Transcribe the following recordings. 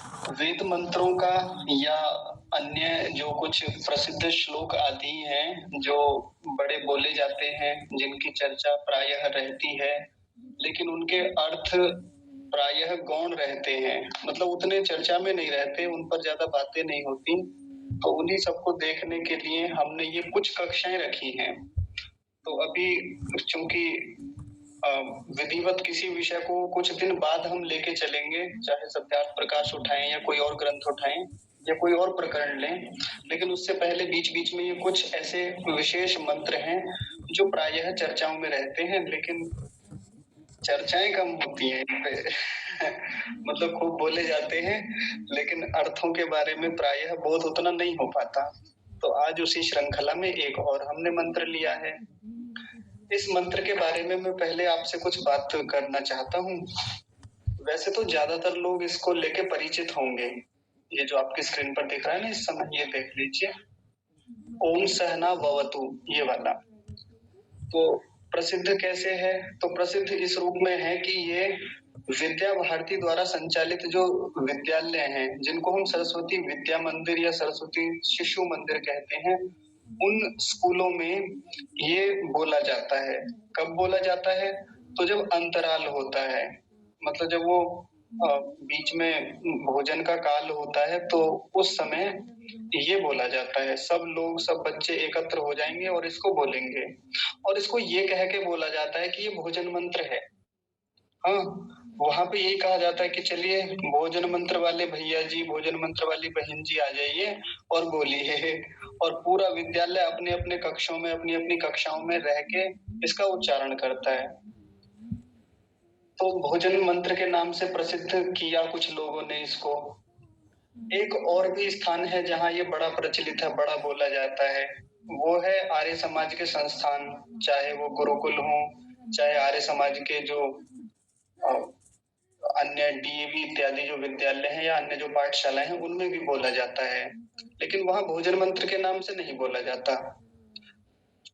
वेद मंत्रों का या अन्य जो कुछ प्रसिद्ध श्लोक आदि हैं, जो बड़े बोले जाते हैं, जिनकी चर्चा प्रायः रहती है, लेकिन उनके अर्थ प्रायः गौण रहते हैं। मतलब उतने चर्चा में नहीं रहते, उन पर ज़्यादा बातें नहीं होती। तो उन्हीं सबको देखने के लिए हमने ये कुछ कक्षाएँ रखी हैं। तो अभी चूँकि अ, विधिवत किसी विषय को कुछ दिन बाद हम लेके चलेंगे, चाहे सत्यार्थ प्रकाश उठाएँ या कोई और ग्रंथ उठाएँ या कोई और प्रकरण लें। लेकिन उससे पहले बीच-बीच में ये कुछ ऐसे विशेष मंत्र हैं, जो प्रायः चर्चाओं में रहते हैं, लेकिन चर्चाएँ कम होती हैं इन पे। मतलब खूब बोले जाते हैं, लेकिन अर्थों के बारे में प्रायः बोध उतना नहीं हो पाता। तो आज उसी श्रृंखला में एक और हमने मंत्र लिया है। इस मंत्र के बारे में मैं पहले आपसे कुछ बात करना चाहता हूँ। वैसे तो ज़्यादातर लोग इसको लेके परिचित होंगे। ये जो आपकी स्क्रीन पर दिख रहा है ना इस समय, ये देख लीजिए। ओम सहना भवतु, ये वाला। तो प्रसिद्ध कैसे है? तो प्रसिद्ध इस रूप में है कि ये विद्या भारती द्वारा संचालित जो विद्यालय हैं, जिनको हम सरस्वती विद्या मंदिर या सरस्वती शिशु मंदिर कहते हैं, उन स्कूलों में ये बोला जाता है। कब बोला जाता है? तो जब अंतराल होता है, मतलब जब वो बीच में भोजन का काल होता है, तो उस समय ये बोला जाता है। सब लोग, सब बच्चे एकत्र हो जाएँगे और इसको बोलेंगे। और इसको ये कह के बोला जाता है कि ये भोजन मंत्र है। हाँ, वहाँ पे यही कहा जाता है कि चलिए भोजन मंत्र वाले भैया जी, भोजन मंत्र वाली बहन जी आ जाइए और बोलिए। और पूरा विद्यालय अपने-अपने कक्षों में, अपनी-अपनी कक्षाओं में रह के इसका उच्चारण करता है। तो भोजन मंत्र के नाम से प्रसिद्ध किया कुछ लोगों ने इसको। एक और भी स्थान है जहाँ ये बड़ा प्रचलित है, बड़ा बोला जाता है। वो है आर्य समाज के संस्थान, चाहे वो गुरुकुल हों, चाहे आर्य समाज के जो अ, अन्य डीएवी इत्यादि जो विद्यालय हैं या अन्य जो पाठशालाएँ हैं, उनमें भी बोला जाता है। लेकिन वहाँ भोजन मंत्र के नाम से नहीं बोला जाता।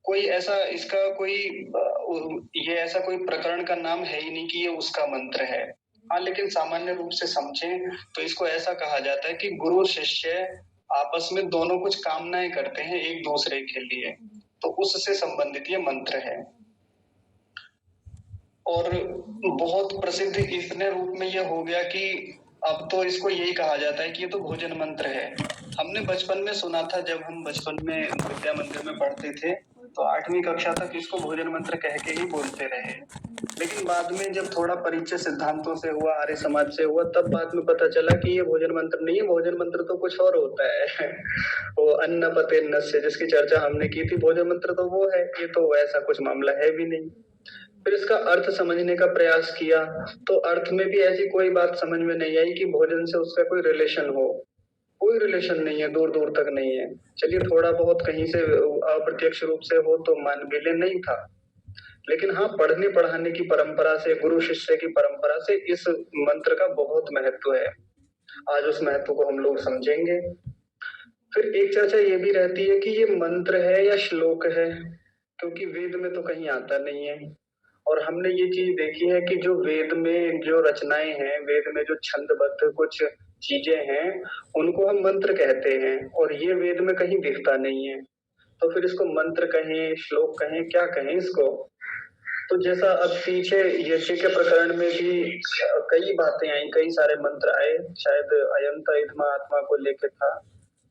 कोई ऐसा इसका कोई ये ऐसा कोई प्रकरण का नाम है ही नहीं कि ये उसका मंत्र है। हाँ, लेकिन सामान्य रूप से समझें तो इसको ऐसा कहा जाता है कि गुरु शिष्य आपस में दोनों कुछ कामनाएँ करते हैं एक-दूसरे के लिए, तो उससे संबंधित ये मंत्र है। और बहुत प्रसिद्ध इतने रूप में ये हो गया कि अब तो इसको यही कहा जाता है कि ये तो भोजन मंत्र है। हमने बचपन में सुना था, जब हम बचपन में विद्या मंदिर में पढ़ते थे, तो 8वीं कक्षा तक इसको भोजन मंत्र कह के ही बोलते रहे। लेकिन बाद में जब थोड़ा परिचय सिद्धांतों से हुआ, आर्य समाज से हुआ, तब बाद में पता चला कि ये भोजन मंत्र नहीं है, भोजन मंत्र तो कुछ और होता है। वो अन्न पतेन्न जिसकी चर्चा हमने की थी, भोजन मंत्र तो वो है, ये तो ऐसा कुछ मामला है भी नहीं। फिर इसका अर्थ समझने का प्रयास किया, तो अर्थ में भी ऐसी कोई बात समझ में नहीं आई कि भोजन से उसका कोई रिलेशन हो। कोई रिलेशन नहीं है, दूर-दूर तक नहीं है। चलिए थोड़ा बहुत कहीं से अप्रत्यक्ष रूप से हो तो मान भी लें, नहीं था। लेकिन हाँ, पढ़ने-पढ़ाने की परंपरा से, गुरु शिष्य की परंपरा से इस मंत्र का बहुत महत्व है। आज उस महत्व को हम लोग समझेंगे। फिर एक चर्चा ये भी रहती है कि ये मंत्र है या श्लोक है, क्योंकि वेद में तो कहीं आता नहीं है। और हमने ये चीज़ देखी है कि जो वेद में जो रचनाएँ हैं, वेद में जो छंदबद्ध कुछ चीज़ें हैं, उनको हम मंत्र कहते हैं और ये वेद में कहीं दिखता नहीं है। तो फिर इसको मंत्र कहें, श्लोक कहें, क्या कहें इसको? तो जैसा अब पीछे यज्ञ के प्रकरण में भी कई बातें आई, कई सारे मंत्र आए, शायद अयंत इदमा आत्मा को लेके था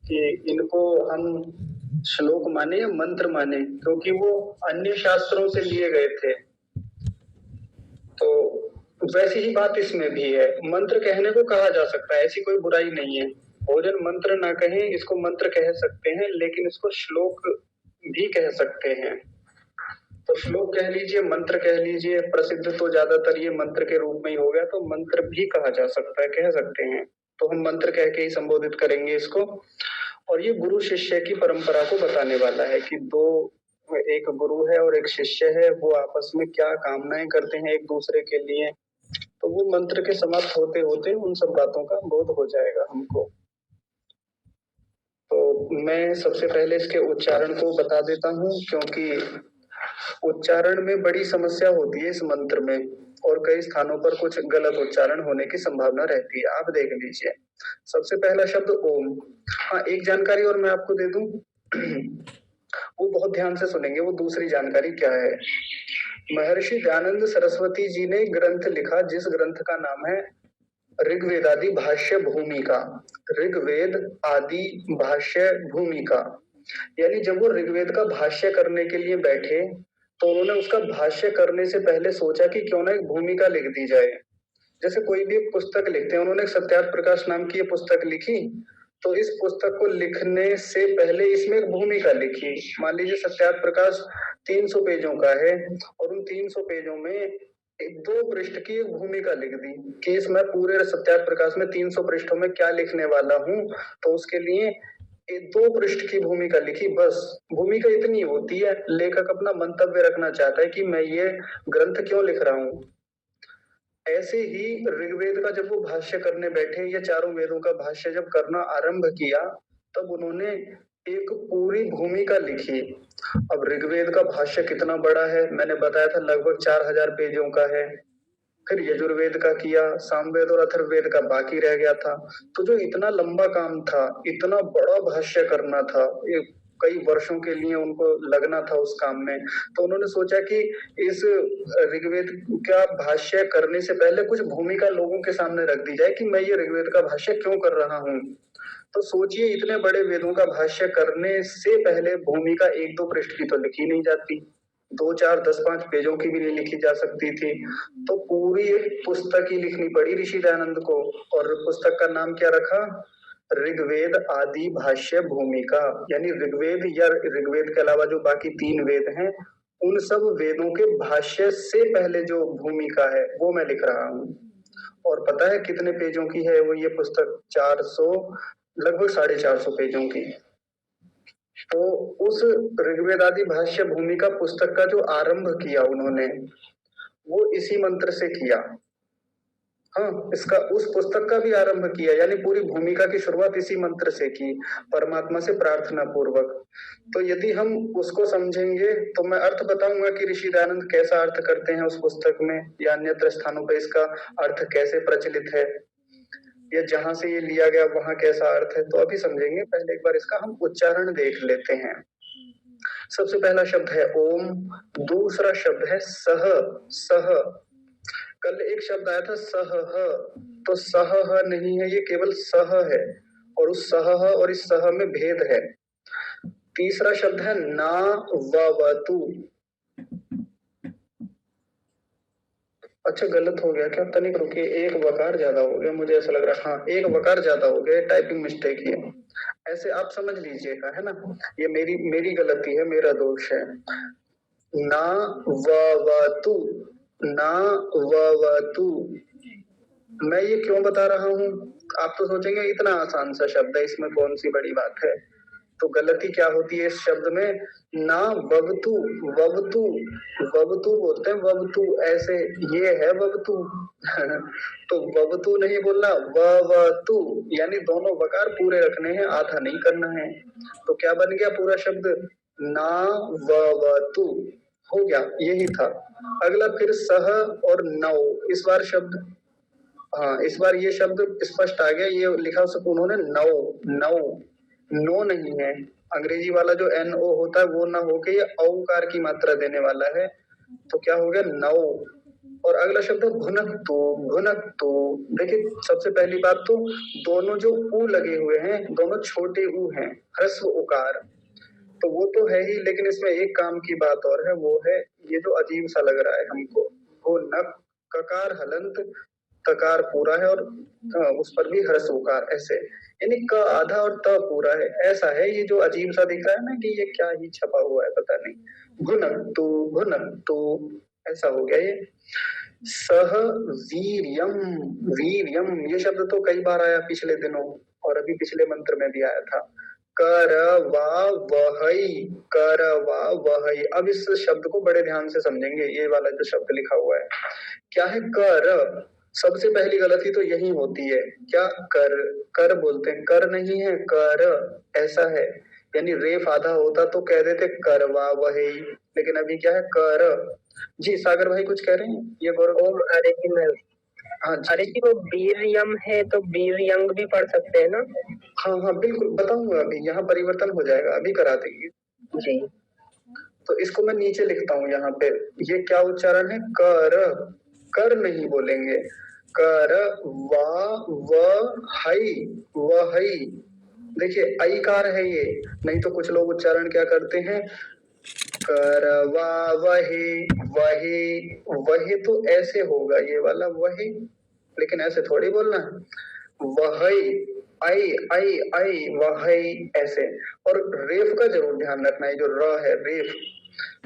कि इनको हम श्लोक माने या मंत्र माने, क्योंकि वो अन्य शास्त्रों से लिए गए थे। तो वैसी ही बात इसमें भी है, मंत्र कहने को कहा जा सकता है, ऐसी कोई बुराई नहीं है। भोजन मंत्र ना कहें, इसको मंत्र कह सकते हैं, लेकिन इसको श्लोक भी कह सकते हैं। तो श्लोक कह लीजिए, मंत्र कह लीजिए, प्रसिद्ध तो ज्यादातर ये मंत्र के रूप में ही हो गया, तो मंत्र भी कहा जा सकता है, कह सकते हैं। तो हम मंत्र कह के ही संबोधित करेंगे इसको। और ये गुरु शिष्य की परंपरा को बताने वाला है कि दो, एक गुरु है और एक शिष्य है, वो आपस में क्या कामनाएं करते हैं एक दूसरे के लिए। तो वो मंत्र के समाप्त होते होते उन सब बातों का बोध हो जाएगा हमको। तो मैं सबसे पहले इसके उच्चारण को बता देता हूँ, क्योंकि उच्चारण में बड़ी समस्या होती है इस मंत्र में। और कई स्थानों पर कुछ गलत उच्चारण होने की संभावना रहती है। आप देख लीजिए। सबसे पहला शब्द ओम। हाँ, एक जानकारी और मैं आपको दे दूं। वो बहुत ध्यान से सुनेंगे। वो दूसरी जानकारी क्या है? महर्षि दयानंद सरस्वती जी ने ग्रंथ लिखा जिस ग्रंथ का नाम है ऋग्वेद आदि भाष्य भूमिका। ऋग्वेद आदि भाष्य भूमिका, यानी जब वो ऋग्वेद का भाष्य करने के लिए बैठे तो उन्होंने उसका भाष्य करने से पहले सोचा कि क्यों ना एक भूमिका लिख दी जाए। जैसे कोई भी एक पुस्तक लिखते हैं, उन्होंने एक सत्यार्थ प्रकाश नाम की ये पुस्तक लिखी, तो इस पुस्तक को लिखने से पहले इसमें एक भूमिका लिखी। मान लीजिए सत्यार्थ प्रकाश 300 पेजों का है और उन 300 पेजों में एक 2 पृष्ठ की एक भूमिका लिख दी कि इसमें पूरे सत्यार्थ प्रकाश में 300 पृष्ठों में क्या लिखने वाला हूँ। तो उसके लिए 2 पृष्ठ की भूमिका लिखी। बस भूमिका इतनी होती है। लेखक अपना मंतव्य रखना चाहता है कि मैं ये ग्रंथ क्यों लिख रहा हूँ। ऐसे ही ऋग्वेद का जब वो भाष्य करने बैठे, ये चारों वेदों का भाष्य जब करना आरंभ किया, तब उन्होंने एक पूरी भूमिका लिखी। अब ऋग्वेद का भाष्य कितना बड़ा है, मैंने बताया था लगभग 4000 पेजों का है। फिर यजुर्वेद का किया, सामवेद और अथर्ववेद का बाकी रह गया था। तो जो इतना लंबा काम था, इतना बड़ा भाष्य करना था, कई वर्षों के लिए उनको लगना था उस काम में। तो उन्होंने सोचा कि इस ऋग्वेद का भाष्य करने से पहले कुछ भूमिका लोगों के सामने रख दी जाए कि मैं ये ऋग्वेद का भाष्य क्यों कर रहा हूँ। तो सोचिए, इतने बड़े वेदों का भाष्य करने से पहले भूमिका 1-2 पृष्ठ की तो लिखी नहीं जाती, 2-4-10-5 पेजों की भी नहीं लिखी जा सकती थी। तो पूरी एक पुस्तक ही लिखनी पड़ी ऋषि दयानंद को। और पुस्तक का नाम क्या रखा? ऋग्वेद आदि भाष्य भूमिका। यानी ऋग्वेद या ऋग्वेद के अलावा जो बाकी 3 वेद हैं, उन सब वेदों के भाष्य से पहले जो भूमिका है वो मैं लिख रहा हूँ। और पता है कितने पेजों की है वो ये पुस्तक? 400, लगभग 450 पेजों की। तो उस ऋग्वेद आदि भाष्य भूमिका पुस्तक का जो आरंभ किया उन्होंने, वो इसी मंत्र से किया। हाँ, इसका उस पुस्तक का भी आरंभ किया, यानी पूरी भूमिका की शुरुआत इसी मंत्र से की, परमात्मा से प्रार्थना पूर्वक। तो यदि हम उसको समझेंगे तो मैं अर्थ बताऊंगा कि ऋषि दयानंद कैसा अर्थ करते हैं उस पुस्तक में, या अन्यत्र स्थानों पर इसका अर्थ कैसे प्रचलित है, या जहां से ये लिया गया वहां कैसा अर्थ है, तो अभी समझेंगे। पहले एक बार इसका हम उच्चारण देख लेते हैं। सबसे पहला शब्द है ओम, दूसरा शब्द है सह। सह, कल एक शब्द आया था सह, तो सह नहीं है, ये केवल सह है। और उस सह और इस सह में भेद है। तीसरा शब्द है ना वतु। अच्छा, गलत हो गया क्या? तनिक रुकिए, एक वकार ज्यादा हो गया, मुझे ऐसा लग रहा है। हाँ, एक वकार ज्यादा हो गया, टाइपिंग मिस्टेक ही है। ऐसे आप समझ लीजिएगा, है ना। ये मेरी गलती है, मेरा दोष है। ना वतु, ना वतु। मैं ये क्यों बता रहा हूँ? आप तो सोचेंगे इतना आसान सा शब्द है, इसमें कौन सी बड़ी बात है। तो गलती क्या होती है इस शब्द में? ना ववतु। ववतु, ववतु बोलते हैं, ववतु ऐसे, ये है ववतु। तो ववतु नहीं बोलना, ववतु, यानी दोनों वकार पूरे रखने हैं, आधा नहीं करना है। तो क्या बन गया पूरा शब्द? ना ववतु हो गया, यही था। अगला फिर सह और नौ, इस बार शब्द, हाँ इस बार ये शब्द स्पष्ट आ गया। ये लिखा सब उन्होंने नौ, नौ, नो नहीं है। अंग्रेजी वाला जो NO होता है वो ना होके ये औकार की मात्रा देने वाला है। तो क्या हो गया? नौ। और अगला शब्द है भुनक्तु। भुनक्तु, देखिए सबसे पहली बात तो दोनों जो ऊ लगे हुए हैं, दोनों छोटे ऊ हैं, ह्रस्व उकार। तो वो तो है ही, लेकिन इसमें एक काम की बात और है, वो है ये जो अजीब सा लग रहा है हमको, वो नक, ककार हलंत, तकार पूरा है और उस पर भी ह्रस्व उकार, ऐसे यानी क आधा और त पूरा है। ऐसा है, ये जो अजीब सा दिख रहा है ना कि ये क्या ही छपा हुआ है पता नहीं। भुनक्तु, भुनक्तु, ऐसा हो गया ये। सह वीर्यम, वीर्यम, ये शब्द तो कई बार आया पिछले दिनों, और अभी पिछले मंत्र में भी आया था। करवा वहई, करवा वहई। अब इस शब्द को बड़े ध्यान से समझेंगे। ये वाला जो शब्द लिखा हुआ है क्या है? कर। सबसे पहली गलती तो यही होती है, क्या? कर, कर बोलते हैं, कर नहीं है, कर ऐसा है। यानी रेफ आधा होता तो कह देते करवा वही, लेकिन अभी क्या है? कर। जी सागर भाई कुछ कह रहे हैं? ये गौरव। ओम अरे जी मैं हाँ जी। अरे जी वो वीर्यम है तो वीर्यंग भी पढ़ सकते हैं ना? हाँ हाँ बिल्कुल बताऊंगा, अभी यहाँ परिवर्तन हो जाएगा, अभी करा देंगे। जी तो इसको मैं नीचे लिखता हूँ यहाँ पे। ये क्या उच्चारण है? कर, कर नहीं बोलेंगे। कर वा व हई, वहई। देखिए ऐकार है ये, नहीं तो कुछ लोग उच्चारण क्या करते हैं, करवा वही, वही, वही तो ऐसे होगा ये वाला वही, लेकिन ऐसे थोड़ी बोलना है। वही, आई आई आई वही, ऐसे। और रेफ का जरूर ध्यान रखना है, जो र है रेफ,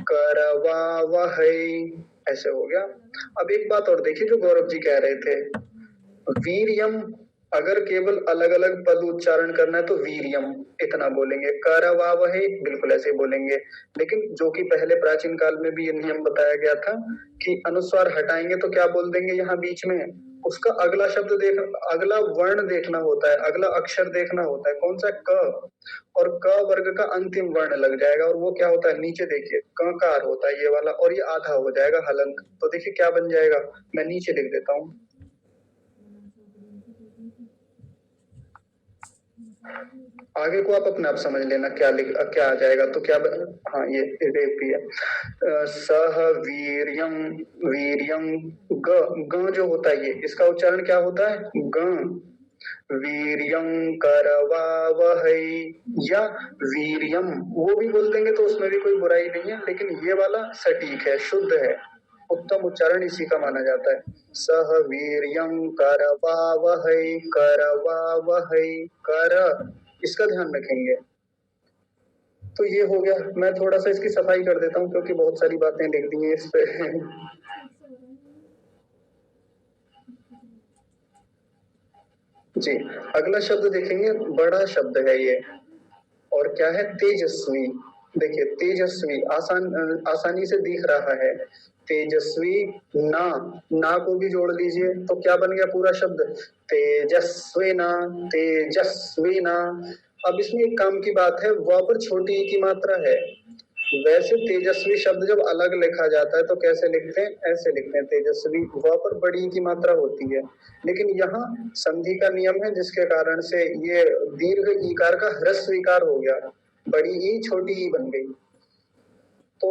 करवा वही, ऐसे हो गया। अब एक बात और देखिए जो गौरव जी कह रहे थे, वीरियम, अगर केवल अलग अलग पद उच्चारण करना है तो वीरियम इतना बोलेंगे, करवावहे बिल्कुल ऐसे बोलेंगे। लेकिन जो कि पहले प्राचीन काल में भी ये नियम बताया गया था कि अनुस्वार हटाएंगे तो क्या बोल देंगे यहाँ बीच में, उसका अगला शब्द देख, अगला वर्ण देखना होता है, अगला अक्षर देखना होता है, कौन सा? क। और क वर्ग का अंतिम वर्ण लग जाएगा, और वो क्या होता है नीचे देखिए, ककार होता है ये वाला, और ये आधा हो जाएगा हलंत। तो देखिए क्या बन जाएगा, मैं नीचे लिख देता हूँ। आगे को आप अपने आप समझ लेना क्या क्या आ जाएगा, तो क्या हाँ ये रेप ही है। सह वीर्यम, वीर्यम, ग जो होता है ये, इसका उच्चारण क्या होता है? ग। वीर्यं करवावहै, या वीर्यम वो भी बोल देंगे तो उसमें भी कोई बुराई नहीं है, लेकिन ये वाला सटीक है, शुद्ध है, उत्तम उच्चारण इसी का माना जाता है। सह वीर्यं करवावहै, करवावहै, कर, इसका ध्यान रखेंगे। तो ये हो गया, मैं थोड़ा सा इसकी सफाई कर देता हूँ क्योंकि बहुत सारी बातें लिख दी हैं इस पे। जी अगला शब्द देखेंगे, बड़ा शब्द है ये, और क्या है? तेजस्वी। देखिए तेजस्वी आसानी से दिख रहा है, तेजस्वी, ना, ना को भी जोड़ लीजिए तो क्या बन गया पूरा शब्द? तेजस्विना, तेजस्विना। अब इसमें एक काम की बात है, वह पर छोटी ई की मात्रा है। वैसे तेजस्वी शब्द जब अलग लिखा जाता है तो कैसे लिखते हैं? ऐसे लिखते हैं तेजस्वी, वह पर बड़ी ई की मात्रा होती है, लेकिन यहाँ संधि का नियम है जिसके कारण से ये दीर्घ ईकार का ह्रस्व स्वीकार हो गया, बड़ी ई छोटी ई बन गई। तो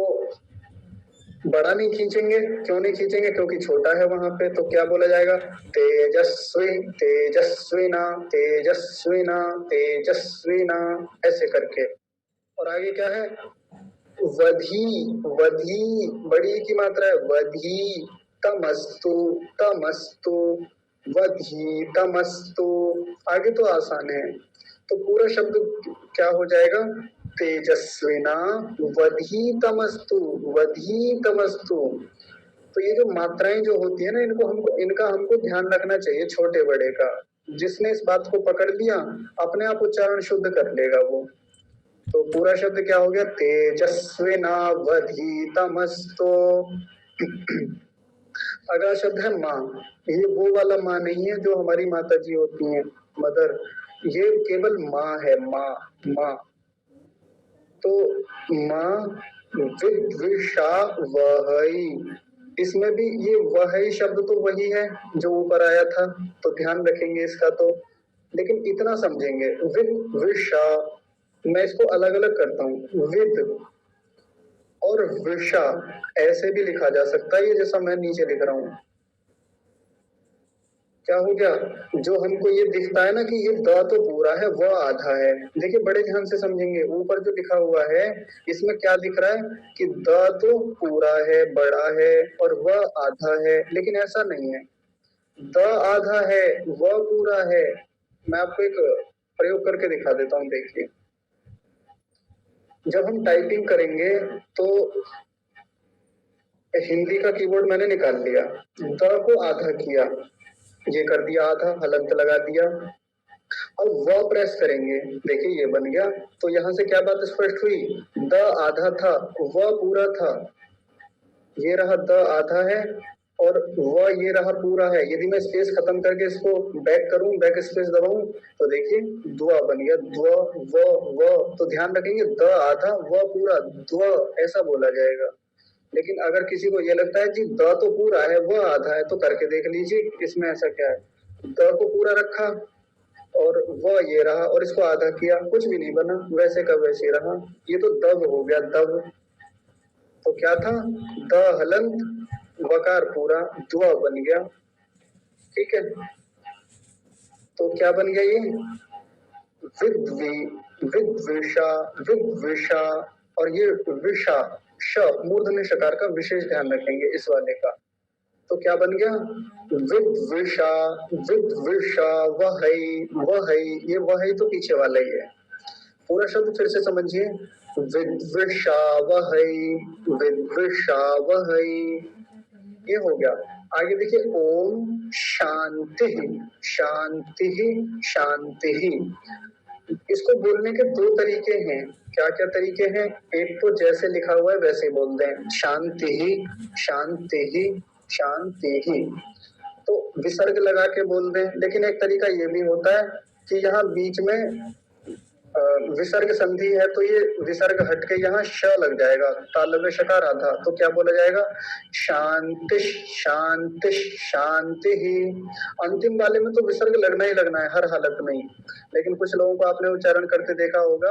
बड़ा नहीं खींचेंगे, क्यों नहीं खींचेंगे? क्योंकि छोटा है वहां पे, तो क्या बोला जाएगा? तेजस्वी, तेजस्विना, तेजस्विना, तेजस्विना, ऐसे करके। और आगे क्या है? वधी, वधी, बड़ी की मात्रा है, वधी तमस्तु, तमस्तु, वधी तमस्तु। आगे तो आसान है, तो पूरा शब्द क्या हो जाएगा? तेजस्विना वधी तमस्तु, वधी तमस्तु। तो ये जो मात्राएं जो होती है ना, इनका हमको ध्यान रखना चाहिए, छोटे बड़े का। जिसने इस बात को पकड़ लिया अपने आप उच्चारण शुद्ध कर लेगा वो। तो पूरा शब्द क्या हो गया? तेजस्विनावधीतमस्तु। अगला शब्द है माँ। ये वो वाला माँ नहीं है जो हमारी माता जी होती हैं, मदर, ये केवल माँ है, माँ, माँ। तो माँ विद्विषा वहई, इसमें भी ये वहई शब्द तो वही है जो ऊपर आया था, तो ध्यान रखेंगे इसका तो, लेकिन इतना समझेंगे विद्विषा। मैं इसको अलग अलग करता हूँ, विद और विषा ऐसे भी लिखा जा सकता है, ये जैसा मैं नीचे लिख रहा हूँ। क्या हो गया? जो हमको ये दिखता है ना कि ये द तो पूरा है, वह आधा है, देखिए बड़े ध्यान से समझेंगे, ऊपर जो लिखा हुआ है इसमें क्या दिख रहा है कि द तो पूरा है, बड़ा है, और वह आधा है, लेकिन ऐसा नहीं है, द आधा है, वह पूरा है। मैं आपको एक प्रयोग करके दिखा देता हूँ, देखिए। जब हम टाइपिंग करेंगे तो हिंदी का कीबोर्ड मैंने निकाल लिया, द को आधा किया, ये कर दिया आधा, हलंत लगा दिया, अब वह प्रेस करेंगे, देखिए ये बन गया। तो यहाँ से क्या बात स्पष्ट हुई? द आधा था, वह पूरा था, ये रहा द आधा है, और वह ये रहा पूरा है। यदि मैं स्पेस खत्म करके इसको बैक करूं, बैक स्पेस दबाऊं, तो देखिए द्व बन गया, द्व व, तो ध्यान रखेंगे द आधा व पूरा, द्व ऐसा बोला जाएगा। लेकिन अगर किसी को ये लगता है जी द तो पूरा है वह आधा है, तो करके देख लीजिए इसमें ऐसा क्या है। द को पूरा रखा और वह ये रहा और इसको आधा किया, कुछ भी नहीं बना, वैसे का वैसे रहा। ये तो दब हो गया, दब। तो क्या था, द हलंत वकार पूरा द्व बन गया। ठीक है, तो क्या बन गया ये, विद्विषा, विद्विषा। और ये विषा, श मूर्धन्य शकार का विशेष ध्यान रखेंगे इस वाले का। तो क्या बन गया, विद्विषा, विद्विषा वहई, वहई, ये वहई तो पीछे वाला ही है। पूरा शब्द फिर से समझिए, विद्विषा वहई, विद्विषा वहई, ये हो गया। आगे देखिए, ओम शांति, शांति, शांति। इसको बोलने के दो तरीके हैं। क्या क्या तरीके हैं, एक तो जैसे लिखा हुआ है वैसे बोलते हैं, शांति ही, शांति ही, शांति ही। तो विसर्ग लगा के बोल दें, लेकिन एक तरीका ये भी होता है कि यहाँ बीच में विसर्ग संधि है, तो ये विसर्ग हट के यहाँ श लग जाएगा, तालव्य शकार आधा, तो क्या बोला जाएगा, शांति, शांति, शांति ही। अंतिम वाले में तो विसर्ग लगना ही लगना है हर हालत में ही। लेकिन कुछ लोगों को आपने उच्चारण करते देखा होगा,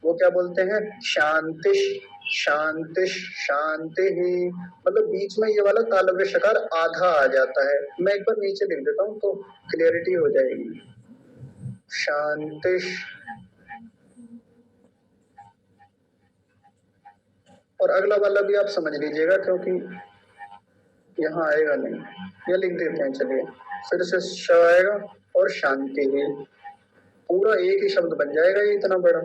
वो क्या बोलते हैं, शांति, शांति, शांति ही, मतलब बीच में ये वाला तालव्य शकार आधा आ जाता है। मैं एक बार नीचे लिख देता हूँ तो क्लियरिटी हो जाएगी। शांति, और अगला वाला भी आप समझ लीजिएगा क्योंकि यहाँ आएगा नहीं, ये लिख देते हैं। चलिए फिर से श आएगा और शांति ही, पूरा एक ही शब्द बन जाएगा ये इतना बड़ा,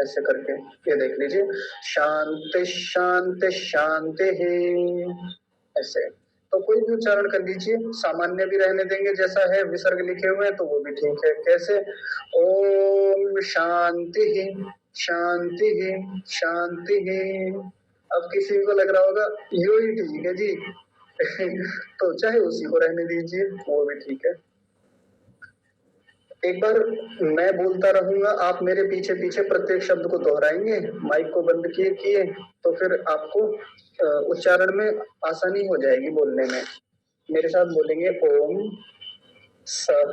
ऐसे करके ये देख लीजिए, शांति, शांति, शांति ही, ऐसे। तो कोई भी उच्चारण कर लीजिए, सामान्य भी रहने देंगे जैसा है, विसर्ग लिखे हुए हैं तो वो भी ठीक है। कैसे, ओम शांति ही, शांति ही, शांति ही। अब किसी को लग रहा होगा यो ही ठीक है जी तो चाहे उसी को रहने दीजिए, वो भी ठीक है। एक बार मैं बोलता रहूंगा, आप मेरे पीछे पीछे प्रत्येक शब्द को दोहराएंगे, माइक को बंद किए किए, तो फिर आपको उच्चारण में आसानी हो जाएगी बोलने में। मेरे साथ बोलेंगे, ओम सह,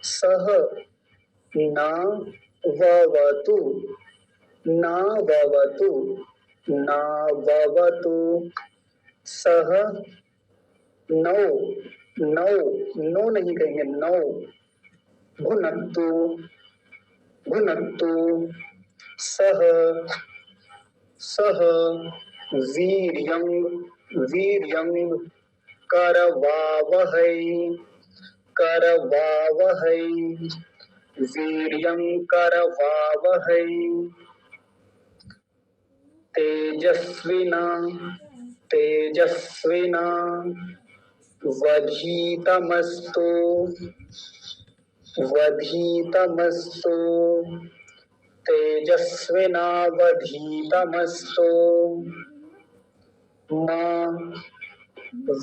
सह ना ववतु, ना ववतु, ना ववतु, सह नौ, नौ, नो नहीं कहेंगे, नौ, भुनक्तु, भुनक्तु, सह, सह वीर्यं, वीर्यं करवावहै, करवावहै, वीर्यं करवावहै, तेजस्विना, तेजस्विना वधीतमस्तु, वधीतमस्तु, तेजस्विनावधीतमस्तु, मा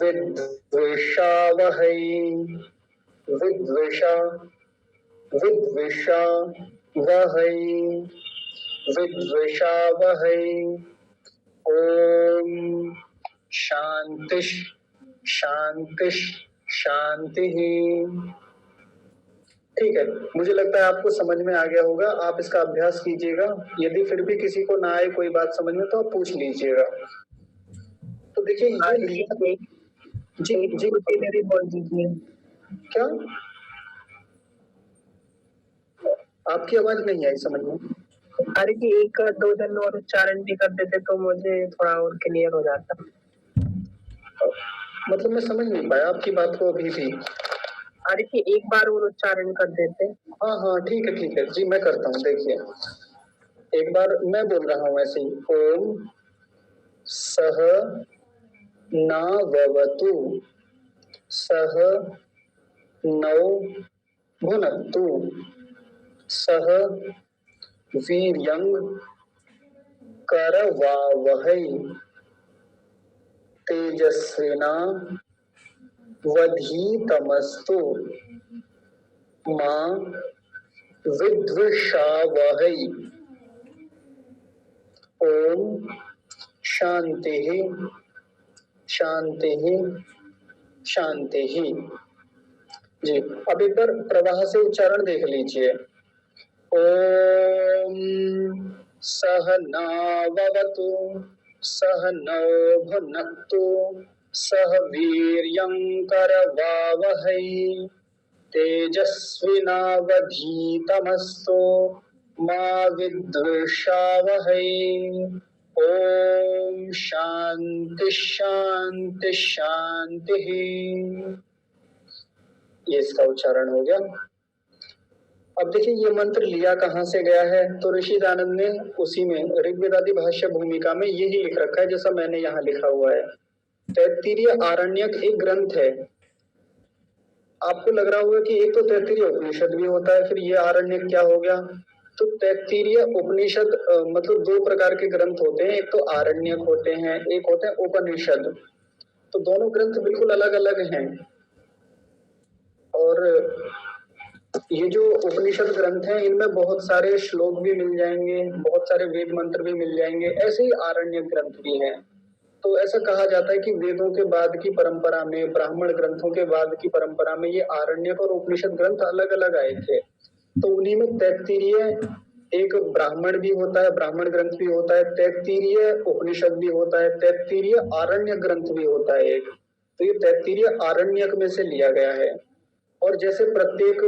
विद्विषावहै, विद्विषा, विद्विषावहै, विद्विषावहै। ओम शांति, शांति, शांति। ठीक है, मुझे लगता है आपको समझ में आ गया होगा। आप इसका अभ्यास कीजिएगा, यदि फिर भी किसी को ना आए कोई बात समझ में तो आप पूछ लीजिएगा। तो देखिए ये जी जी मेरी बोल दीजिए। क्या, आपकी आवाज नहीं आई समझ में। अरे कि एक दो जन और उच्चारण भी कर देते तो मुझे थोड़ा और क्लियर हो जाता। मतलब मैं समझ नहीं पाया आपकी बात को अभी भी। अरे कि एक बार और उच्चारण कर देते। हाँ हाँ ठीक है जी, मैं करता हूँ। देखिए एक बार मैं बोल रहा हूँ ऐसे ही, ओम सह ना ववतु, सह नौ भुनक्तु, सह वीर्यं करवावहै, तेजस्विना वधीतमस्तु, मा विद्विषावहै। ओम शांति ही, शांति ही, शांति ही। जी, अब एक बार प्रवाह से उच्चारण देख लीजिए। ओम सहनाववतु सहनौ भुनक्तु सह वीर्यं करवावहै तेजस्विनावधीतमस्तु मा विद्विषावहै। ओम शांति शांति शांति। ये इसका उच्चारण हो गया। अब देखिए ये मंत्र लिया कहाँ से गया है, तो ऋषि दयानंद ने उसी में ऋग्वेदादि भाष्य भूमिका में यही लिख रखा है जैसा मैंने यहाँ लिखा हुआ है। तैत्तिरीय आरण्यक एक ग्रंथ है। आपको लग रहा होगा कि एक तो तैत्तिरीय उपनिषद भी होता है, फिर ये आरण्यक क्या हो गया। तो तैत्तिरीय उपनिषद मतलब दो प्रकार के ग्रंथ होते हैं, एक तो आरण्यक होते हैं, एक होते हैं उपनिषद। तो दोनों ग्रंथ बिल्कुल अलग अलग हैं। और ये जो उपनिषद ग्रंथ हैं इनमें बहुत सारे श्लोक भी मिल जाएंगे, बहुत सारे वेद मंत्र भी मिल जाएंगे, ऐसे ही आरण्यक ग्रंथ भी हैं। तो ऐसा कहा जाता है कि वेदों के बाद की परंपरा में, ब्राह्मण ग्रंथों के बाद की परंपरा में ये आरण्यक और उपनिषद ग्रंथ अलग अलग आए थे। तो उन्हीं में तैत्तिरीय एक ब्राह्मण भी होता है, ब्राह्मण ग्रंथ भी होता है, तैत्तिरीय उपनिषद भी होता है, तैत्तिरीय आरण्यक ग्रंथ भी होता है एक। तो ये तैत्तिरीय आरण्यक में से लिया गया है। और जैसे प्रत्येक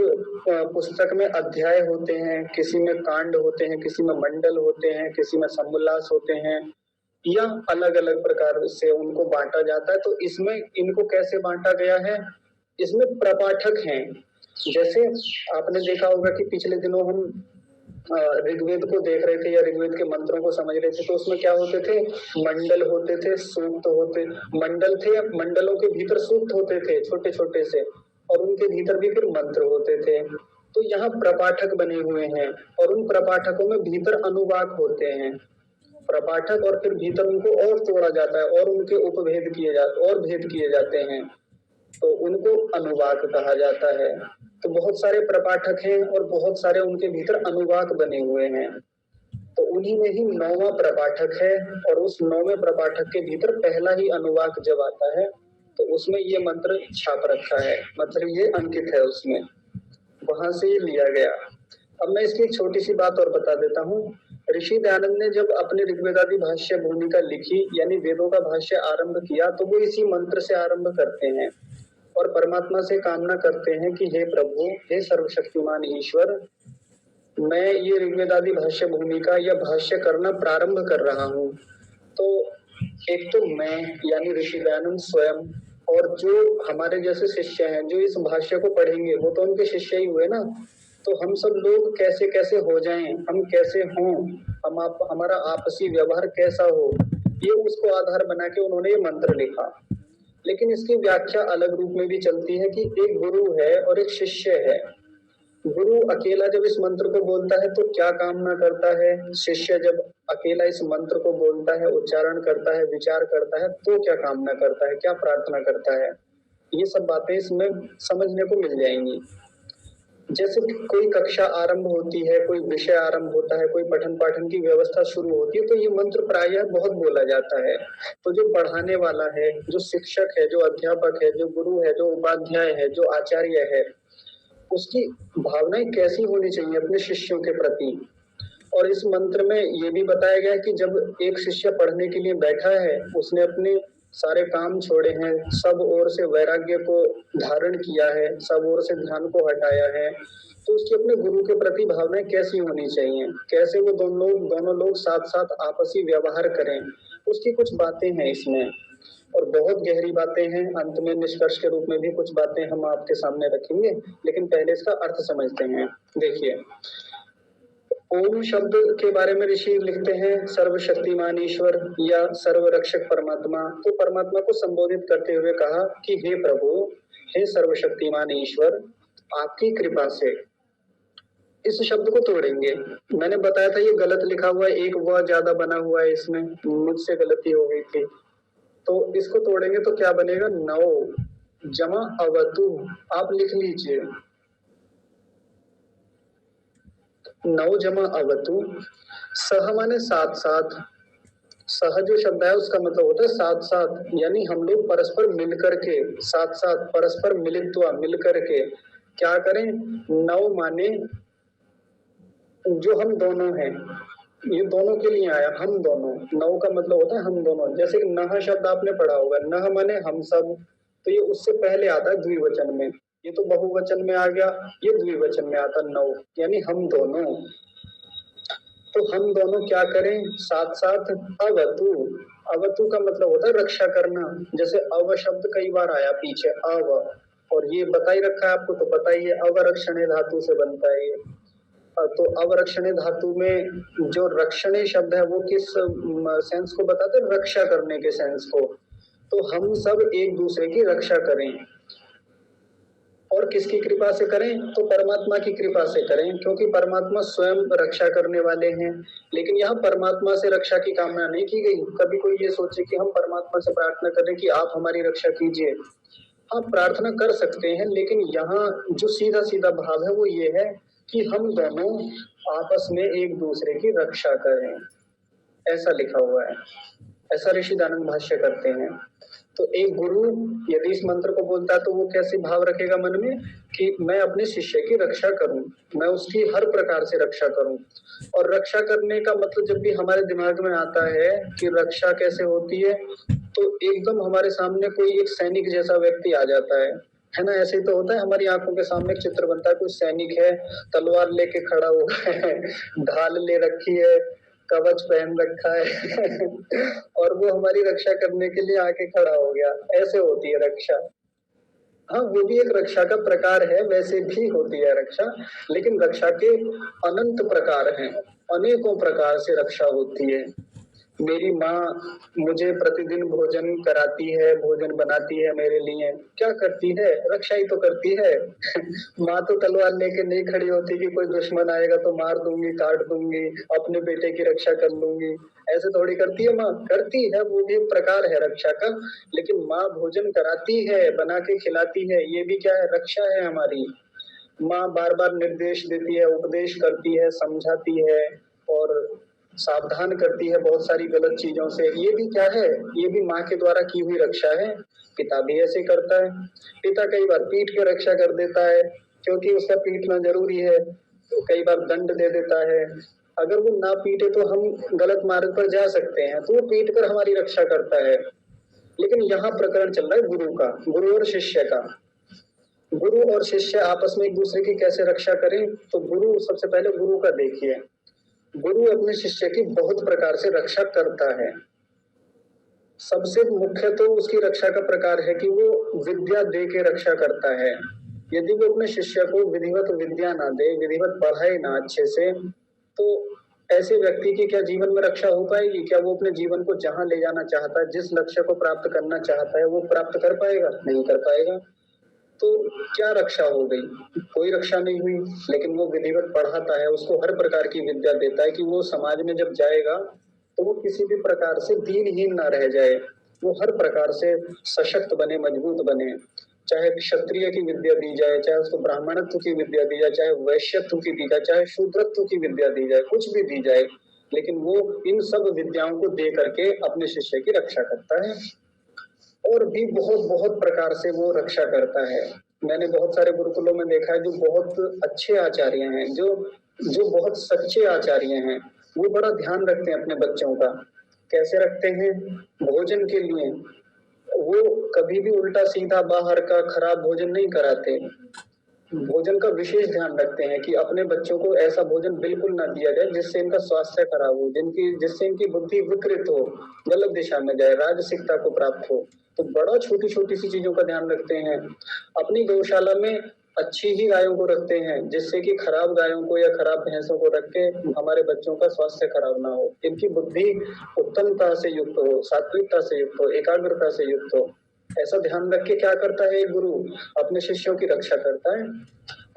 पुस्तक में अध्याय होते हैं, किसी में कांड होते हैं, किसी में मंडल होते हैं, किसी में समुल्लास होते हैं, या अलग अलग प्रकार से उनको बांटा जाता है। तो इसमें इनको कैसे बांटा गया है, इसमें प्रपाठक हैं। जैसे आपने देखा होगा कि पिछले दिनों हम ऋग्वेद को देख रहे थे या ऋग्वेद के मंत्रों को समझ रहे थे, तो उसमें क्या होते थे, मंडल होते थे, सूक्त होते, मंडल थे, मंडलों के भीतर सूक्त होते थे छोटे छोटे से, और उनके भीतर भी फिर मंत्र होते थे। तो यहाँ प्रपाठक बने हुए हैं और उन प्रपाठकों में भीतर अनुवाक होते हैं। प्रपाठक और फिर भीतर उनको और तोड़ा जाता है और उनके उपभेद किए जाते और भेद किए जाते हैं, तो उनको अनुवाक कहा जाता है। तो बहुत सारे प्रपाठक हैं और बहुत सारे उनके भीतर अनुवाक बने हुए हैं। तो उन्हीं में ही 9वां प्रपाठक है, और उस 9वें प्रपाठक के भीतर पहला ही अनुवाक जब आता है तो उसमें ये मंत्र छाप रखा है, मतलब ये अंकित है उसमें, वहां से ये लिया गया। अब मैं इसकी एक छोटी सी बात और बता देता हूँ। ऋषि दयानंद ने जब अपने ऋग्वेदादि भाष्य भूमिका लिखी, यानी वेदों का भाष्य आरंभ किया, तो वो इसी मंत्र से आरंभ करते हैं और परमात्मा से कामना करते हैं कि हे प्रभु, हे सर्वशक्तिमान ईश्वर, मैं ये ऋग्वेदादि भाष्य भूमिका या भाष्य करना प्रारंभ कर रहा हूँ। तो एक तो मैं यानी ऋषि दयानंद स्वयं, और जो हमारे जैसे शिष्य हैं जो इस भाष्य को पढ़ेंगे वो तो उनके शिष्य ही हुए ना। तो हम सब लोग कैसे कैसे हो जाएं, हम कैसे हों, हमारा आपसी व्यवहार कैसा हो, ये उसको आधार बना के उन्होंने ये मंत्र लिखा। लेकिन इसकी व्याख्या अलग रूप में भी चलती है कि एक गुरु है और एक शिष्य है। गुरु अकेला जब इस मंत्र को बोलता है तो क्या कामना करता है, शिष्य जब अकेला इस मंत्र को बोलता है, उच्चारण करता है, विचार करता है, तो क्या कामना करता है, क्या प्रार्थना करता है, ये सब बातें इसमें समझने को मिल जाएंगी। जैसे कोई कक्षा आरंभ होती है, कोई विषय आरंभ होता है, कोई पठन पाठन की व्यवस्था शुरू होती है, तो ये मंत्र प्रायः बहुत बोला जाता है। तो जो पढ़ाने वाला है, जो शिक्षक है, जो अध्यापक है, जो गुरु है, जो उपाध्याय है, जो आचार्य है, उसकी भावनाएं कैसी होनी चाहिए अपने शिष्यों के प्रति। और इस मंत्र में ये भी बताया गया है कि जब एक शिष्य पढ़ने के लिए बैठा है, उसने अपने सारे काम छोड़े हैं, सब ओर से वैराग्य को धारण किया है, सब ओर से ध्यान को हटाया है, तो उसकी अपने गुरु के प्रति भावनाएं कैसी होनी चाहिए, कैसे वो दोनों लोग साथ साथ आपसी व्यवहार करें, उसकी कुछ बातें हैं इसमें, और बहुत गहरी बातें हैं। अंत में निष्कर्ष के रूप में भी कुछ बातें हम आपके सामने रखेंगे, लेकिन पहले इसका अर्थ समझते हैं। देखिए, ओम शब्द के बारे में ऋषि लिखते हैं सर्वशक्तिमान ईश्वर या सर्वरक्षक परमात्मा। तो परमात्मा को संबोधित करते हुए कहा कि हे प्रभु, हे सर्वशक्तिमान ईश्वर, आपकी कृपा से। इस शब्द को तोड़ेंगे। मैंने बताया था ये गलत लिखा हुआ है, एक व ज्यादा बना हुआ है इसमें, मुझसे गलती हो गई थी। तो इसको तोड़ेंगे तो क्या बनेगा, 9 जमा अवतु। आप लिख लीजिए 9 जमा अवतु। सह माने साथ साथ, सह जो शब्द है उसका मतलब होता है साथ साथ, यानी हम लोग परस्पर मिलकर के, साथ साथ परस्पर मिलित्वा, मिलकर के क्या करें। नव माने जो हम दोनों हैं, ये दोनों के लिए आया, हम दोनों। नव का मतलब होता है हम दोनों। जैसे कि नह शब्द आपने पढ़ा होगा, नह माने हम सब, तो ये उससे पहले आता है द्विवचन में, ये तो बहुवचन में आ गया, ये द्विवचन में आता नव, यानी हम दोनों। तो हम दोनों क्या करें, साथ साथ अवतु। अवतु का मतलब होता है रक्षा करना। जैसे अव शब्द कई बार आया पीछे, अव, और ये बता ही रखा है आपको, तो पता ही है अवरक्षणे धातु से बनता है ये। तो अवरक्षणे धातु में जो रक्षणे शब्द है वो किस सेंस को बताते हैं, रक्षा करने के सेंस को। तो हम सब एक दूसरे की रक्षा करें, और किसकी कृपा से करें, तो परमात्मा की कृपा से करें, क्योंकि परमात्मा स्वयं रक्षा करने वाले हैं। लेकिन यहाँ परमात्मा से रक्षा की कामना नहीं की गई। कभी कोई ये सोचे कि हम परमात्मा से प्रार्थना करें कि आप हमारी रक्षा कीजिए, आप प्रार्थना कर सकते हैं, लेकिन यहाँ जो सीधा सीधा भाव है वो ये है कि हम दोनों आपस में एक दूसरे की रक्षा करें, ऐसा लिखा हुआ है, ऐसा ऋषि दानंद भाष्य करते हैं। तो एक गुरु यदि इस मंत्र को बोलता है तो वो कैसे भाव रखेगा मन में कि मैं अपने शिष्य की रक्षा करूं, मैं उसकी हर प्रकार से रक्षा करूं। और रक्षा करने का मतलब जब भी हमारे दिमाग में आता है कि रक्षा कैसे होती है, तो एकदम हमारे सामने कोई एक सैनिक जैसा व्यक्ति आ जाता है ना। ऐसे ही तो होता है, हमारी आंखों के सामने एक चित्र बनता है, कोई सैनिक है, तलवार लेके खड़ा हुआ है, ढाल ले रखी है, कवच पहन रखा है और वो हमारी रक्षा करने के लिए आके खड़ा हो गया। ऐसे होती है रक्षा। हाँ, वो भी एक रक्षा का प्रकार है, वैसे भी होती है रक्षा, लेकिन रक्षा के अनंत प्रकार हैं, अनेकों प्रकार से रक्षा होती है। मेरी माँ मुझे प्रतिदिन भोजन कराती है, भोजन बनाती है मेरे लिए, क्या करती है, रक्षा ही तो करती है माँ तो तलवार लेके नहीं खड़ी होती कि कोई दुश्मन आएगा तो मार दूंगी, काट दूंगी, अपने बेटे की रक्षा कर लूंगी, ऐसे थोड़ी करती है माँ। करती है, वो भी एक प्रकार है रक्षा का, लेकिन माँ भोजन कराती है, बना के खिलाती है, ये भी क्या है, रक्षा है हमारी। माँ बार बार निर्देश देती है, उपदेश करती है, समझाती है और सावधान करती है बहुत सारी गलत चीजों से, ये भी क्या है, ये भी माँ के द्वारा की हुई रक्षा है। पिता भी ऐसे करता है। पिता कई बार पीट के रक्षा कर देता है, क्योंकि उसका पीटना जरूरी है, तो कई बार दंड दे देता है। अगर वो ना पीटे तो हम गलत मार्ग पर जा सकते हैं, तो वो पीट कर हमारी रक्षा करता है। लेकिन यहाँ प्रकरण चल रहा है गुरु का, गुरु और शिष्य का। गुरु और शिष्य आपस में एक दूसरे की कैसे रक्षा करें, तो गुरु, सबसे पहले गुरु का देखिए। गुरु अपने शिष्य की बहुत प्रकार से रक्षा करता है। सबसे मुख्य तो उसकी रक्षा का प्रकार है कि वो विद्या दे के रक्षा करता है। यदि वो अपने शिष्य को विधिवत विद्या ना दे, विधिवत पढ़ाए ना अच्छे से, तो ऐसे व्यक्ति की क्या जीवन में रक्षा हो पाएगी? क्या वो अपने जीवन को जहां ले जाना चाहता है, जिस लक्ष्य को प्राप्त करना चाहता है, वो प्राप्त कर पाएगा? नहीं कर पाएगा। तो क्या रक्षा हो गई? कोई रक्षा नहीं हुई। लेकिन वो विधिवत पढ़ाता है, उसको हर प्रकार की विद्या देता है कि वो समाज में जब जाएगा तो वो किसी भी प्रकार से दीनहीन ना रह जाए, वो हर प्रकार से सशक्त बने, मजबूत बने। चाहे क्षत्रिय की विद्या दी जाए, चाहे उसको ब्राह्मणत्व की विद्या दी जाए, चाहे वैश्यत्व की दी जाए, चाहे शूद्रत्व की विद्या दी जाए, कुछ भी दी जाए, लेकिन वो इन सब विद्याओं को दे करके अपने शिष्य की रक्षा करता है। और भी बहुत बहुत प्रकार से वो रक्षा करता है। मैंने बहुत सारे गुरुकुलों में देखा है जो बहुत अच्छे आचार्य हैं, जो जो बहुत सच्चे आचार्य हैं, वो बड़ा ध्यान रखते हैं अपने बच्चों का। कैसे रखते हैं? भोजन के लिए वो कभी भी उल्टा सीधा बाहर का खराब भोजन नहीं कराते। भोजन का विशेष ध्यान रखते हैं कि अपने बच्चों को ऐसा भोजन बिल्कुल ना दिया जाए जिससे इनका स्वास्थ्य खराब हो, जिससे इनकी बुद्धि विकृत हो, गलत दिशा में जाए, राजसिकता को प्राप्त हो। तो बड़ा छोटी छोटी सी चीजों का ध्यान रखते हैं। अपनी गौशाला में अच्छी ही गायों को रखते हैं, जिससे कि खराब गायों को या खराब भैंसों को रख के हमारे बच्चों का स्वास्थ्य खराब ना हो, इनकी बुद्धि उत्तमता से युक्त हो, सात्विकता से युक्त हो, एकाग्रता से युक्त हो। ऐसा ध्यान रख के क्या करता है एक गुरु? अपने शिष्यों की रक्षा करता है।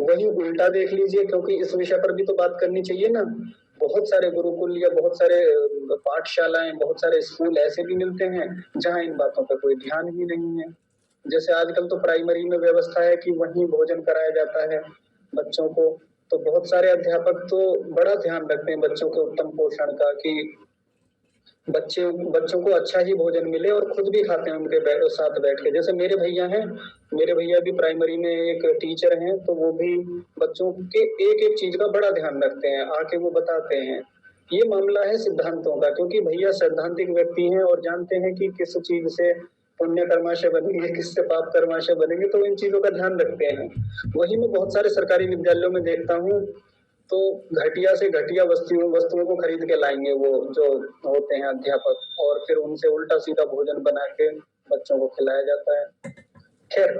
वही उल्टा देख लीजिए, क्योंकि इस विषय पर भी तो बात करनी चाहिए ना। बहुत सारे गुरुकुल या बहुत सारे पाठशालाएं, बहुत सारे स्कूल ऐसे भी मिलते हैं जहां इन बातों पर कोई ध्यान ही नहीं है। जैसे आजकल तो प्राइमरी में व्यवस्था है कि वहीं भोजन कराया जाता है बच्चों को, तो बहुत सारे अध्यापक तो बड़ा ध्यान रखते हैं बच्चों के उत्तम पोषण का, कि बच्चों को अच्छा ही भोजन मिले और खुद भी खाते हैं उनके साथ बैठ के। जैसे मेरे भैया हैं, मेरे भैया भी प्राइमरी में एक टीचर हैं, तो वो भी बच्चों के एक एक चीज का बड़ा ध्यान रखते हैं, आके वो बताते हैं। ये मामला है सिद्धांतों का, क्योंकि भैया सैद्धांतिक व्यक्ति हैं और जानते हैं कि किस चीज से पुण्य कर्माशय बनेंगे, किससे पाप कर्माशय बनेंगे, तो इन चीजों का ध्यान रखते हैं। वही मैं बहुत सारे सरकारी विद्यालयों में देखता हूँ, तो घटिया से घटिया वस्तुओं को खरीद के लाएंगे वो जो होते हैं अध्यापक, और फिर उनसे उल्टा सीधा भोजन बना के बच्चों को खिलाया जाता है। खैर,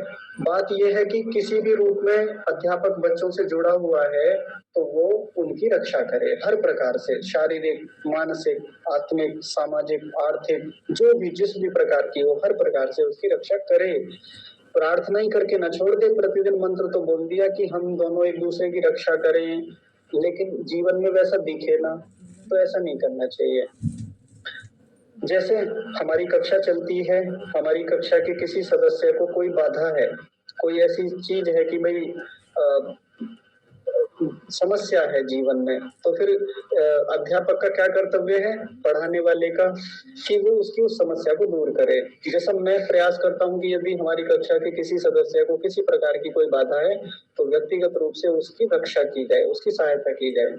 बात यह है कि किसी भी रूप में अध्यापक बच्चों से जुड़ा हुआ है तो वो उनकी रक्षा करे हर प्रकार से, शारीरिक, मानसिक, आत्मिक, सामाजिक, आर्थिक, जो भी जिस भी प्रकार की हो, हर प्रकार से उसकी रक्षा करे। प्रार्थना ही करके न छोड़ दे। प्रतिदिन मंत्र तो बोल दिया कि हम दोनों एक दूसरे की रक्षा करें, लेकिन जीवन में वैसा दिखे ना, तो ऐसा नहीं करना चाहिए। जैसे हमारी कक्षा चलती है, हमारी कक्षा के किसी सदस्य को कोई बाधा है, कोई ऐसी चीज है कि भाई समस्या है जीवन में, तो फिर अध्यापक का क्या कर्तव्य है, पढ़ाने वाले का, कि वो उसकी उस समस्या को दूर करे। जैसा मैं प्रयास करता हूँ कि यदि हमारी कक्षा के किसी सदस्य को किसी प्रकार की कोई बाधा है तो व्यक्तिगत रूप से उसकी रक्षा की जाए, उसकी सहायता की जाए।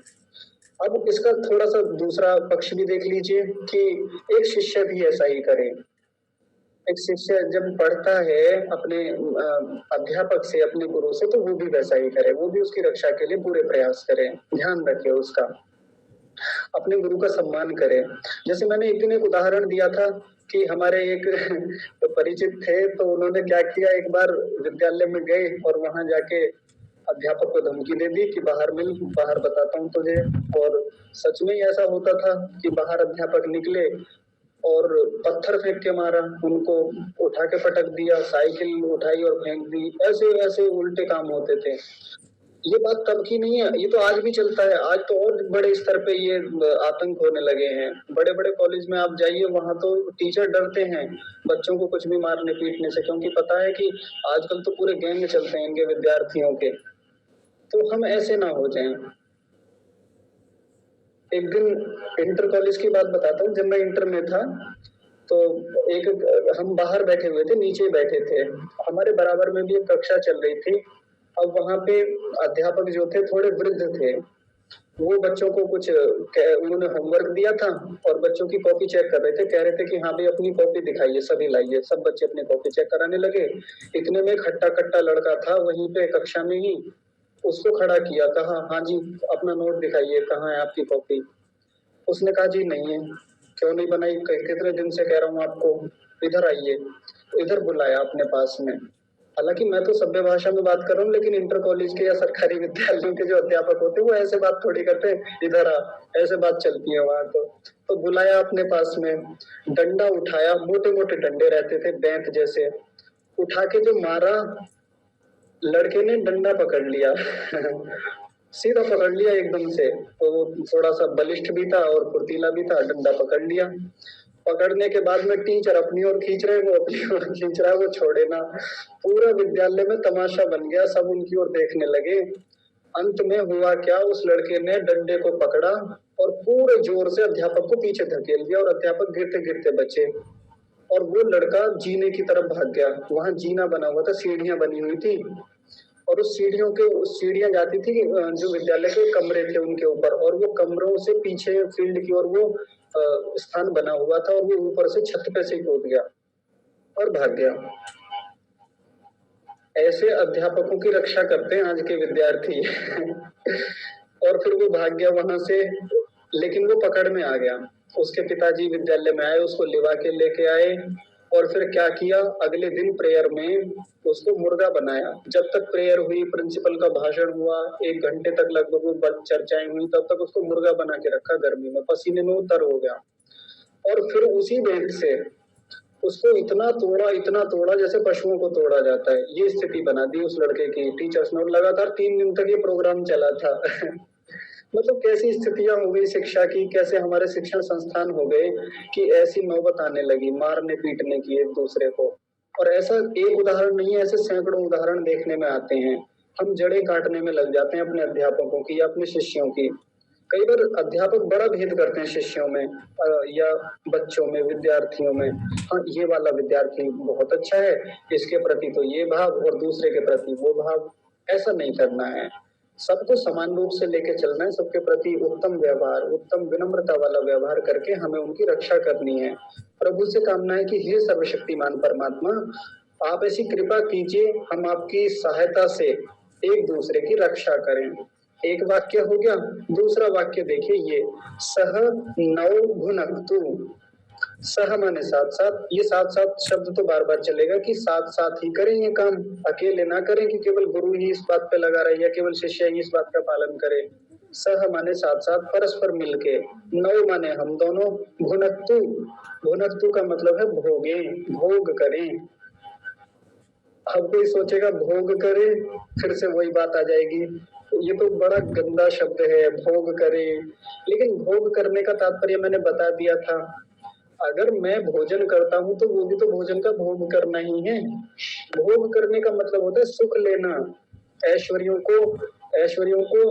अब इसका थोड़ा सा दूसरा पक्ष भी देख लीजिए कि एक शिष्य भी ऐसा ही करे। एक शिष्य जब पढ़ता है अपने अध्यापक से, अपने गुरु से, तो वो भी वैसा ही करे, वो भी उसकी रक्षा के लिए पूरे प्रयास करे, ध्यान रखे उसका, अपने गुरु का सम्मान करे। जैसे मैंने एक दिन एक उदाहरण दिया था कि हमारे एक परिचित थे, तो उन्होंने क्या किया, एक बार विद्यालय में गए और वहां जाके अध्यापक को धमकी दे दी कि बाहर मिल, बाहर बताता हूँ तुझे। और सच में ही ऐसा होता था कि बाहर अध्यापक निकले और पत्थर फेंक के मारा, उनको उठा के पटक दिया, साइकिल उठाई और फेंक दी, ऐसे ऐसे उल्टे काम होते थे। ये बात तब की नहीं है, ये तो आज भी चलता है। आज तो और बड़े स्तर पे ये आतंक होने लगे हैं। बड़े बड़े कॉलेज में आप जाइए, वहां तो टीचर डरते हैं बच्चों को कुछ भी मारने पीटने से, क्योंकि पता है कि आजकल तो पूरे गैंग चलते हैं इनके विद्यार्थियों के। तो हम ऐसे ना हो जाएं। एक दिन इंटर कॉलेज की बात बताता हूँ। जब मैं इंटर में था तो एक हम बाहर बैठे हुए थे, नीचे बैठे थे, हमारे बराबर में भी एक कक्षा चल रही थी। अब वहां पे अध्यापक जो थे थोड़े वृद्ध थे, वो बच्चों को कुछ उन्होंने होमवर्क दिया था और बच्चों की कॉपी चेक कर रहे थे। कह रहे थे कि हाँ भाई अपनी कॉपी दिखाइए, सभी लाइए। सब बच्चे अपनी कॉपी चेक कराने लगे। इतने में खट्टा कट्टा लड़का था वहीं पे कक्षा में ही, उसको खड़ा किया, कहा हाँ जी अपना नोट दिखाइए, कहाँ है आपकी कॉपी। उसने कहा जी नहीं है। क्यों नहीं बनाई? कितने दिन से कह रहा हूँ आपको, इधर आइए। इधर बुलाया अपने पास में। हालांकि मैं तो सभ्य भाषा में बात कर रहा हूँ, लेकिन इंटर कॉलेज के या सरकारी विद्यालयों के जो अध्यापक होते हैं वो ऐसे बात थोड़ी करते हैं, इधर आ, ऐसे बात चलती है वहां। तो बुलाया अपने पास में, डंडा उठाया, मोटे मोटे डंडे रहते थे बैंत जैसे, उठा के जो मारा, लड़के ने डंडा पकड़ लिया सीधा पकड़ लिया एकदम से। तो वो थोड़ा सा बलिष्ठ भी था और फुर्तीला भी था, डंडा पकड़ लिया। पकड़ने के बाद में टीचर अपनी ओर खींच रहे, वो अपनी ओर खींच रहा है, वो छोड़े ना। पूरा विद्यालय में तमाशा बन गया, सब उनकी ओर देखने लगे। अंत में हुआ क्या, उस लड़के ने डंडे को पकड़ा और पूरे जोर से अध्यापक को पीछे धकेल दिया और अध्यापक गिरते गिरते बचे। और वो लड़का जीने की तरफ भाग गया। वहां जीना बना हुआ था, सीढ़ियां बनी हुई थी, और उस सीढ़ियां जाती थी जो विद्यालय के कमरे थे उनके ऊपर, और वो कमरों से पीछे फील्ड की ओर वो स्थान बना हुआ था, और वो ऊपर से छत पे से कूद गया और भाग गया। ऐसे अध्यापकों की रक्षा करते हैं आज के विद्यार्थी और फिर वो भाग गया वहां से, लेकिन वो पकड़ में आ गया। उसके पिताजी विद्यालय में आए, उसको लिवा के लेके आए, और फिर क्या किया, अगले दिन प्रेयर में उसको मुर्गा बनाया। जब तक प्रेयर हुई, प्रिंसिपल का भाषण हुआ, 1 घंटे तक लगभग वो चर्चाएं हुई, तब तक उसको मुर्गा बना के रखा, गर्मी में पसीने में वो तर हो गया। और फिर उसी बेंच से उसको इतना तोड़ा जैसे पशुओं को तोड़ा जाता है। ये स्थिति बना दी उस लड़के की टीचर्स ने, और लगातार 3 दिन तक ये प्रोग्राम चला था मतलब कैसी स्थितियां हो गई शिक्षा की, कैसे हमारे शिक्षण संस्थान हो गए कि ऐसी नौबत आने लगी मारने पीटने की एक दूसरे को। और ऐसा एक उदाहरण नहीं है, ऐसे सैकड़ों उदाहरण देखने में आते हैं। हम जड़ें काटने में लग जाते हैं अपने अध्यापकों की या अपने शिष्यों की। कई बार अध्यापक बड़ा भेद करते हैं शिष्यों में या बच्चों में, विद्यार्थियों में। हाँ, ये वाला विद्यार्थी बहुत अच्छा है, इसके प्रति तो ये भाव और दूसरे के प्रति वो भाव। ऐसा नहीं करना है, सबको समान रूप से लेके चलना है, सबके प्रति उत्तम व्यवहार, उत्तम विनम्रता वाला व्यवहार करके हमें उनकी रक्षा करनी है। प्रभु से कामना है कि हे सर्वशक्तिमान परमात्मा, आप ऐसी कृपा कीजिए, हम आपकी सहायता से एक दूसरे की रक्षा करें। एक वाक्य हो गया। दूसरा वाक्य देखिए, ये सह नौ भुनक्तु। सह माने साथ साथ, ये साथ साथ शब्द तो बार बार चलेगा कि साथ साथ ही करें ये काम, अकेले ना करें कि केवल गुरु ही इस बात पे लगा रहे या केवल शिष्य ही इस बात का पालन करे। सह माने साथ साथ, परस्पर मिलके। नौ माने हम दोनों। भुनक्तु, भुनक्तु का मतलब है भोगे, भोग करें। अब कोई सोचेगा भोग करे, फिर से वही बात आ जाएगी, ये तो बड़ा गंदा शब्द है, भोग करे। लेकिन भोग करने का तात्पर्य मैंने बता दिया था। अगर मैं भोजन करता हूँ तो वो भी तो भोजन का भोग करना ही है। भोग करने का मतलब होता है सुख लेना, ऐश्वर्यों को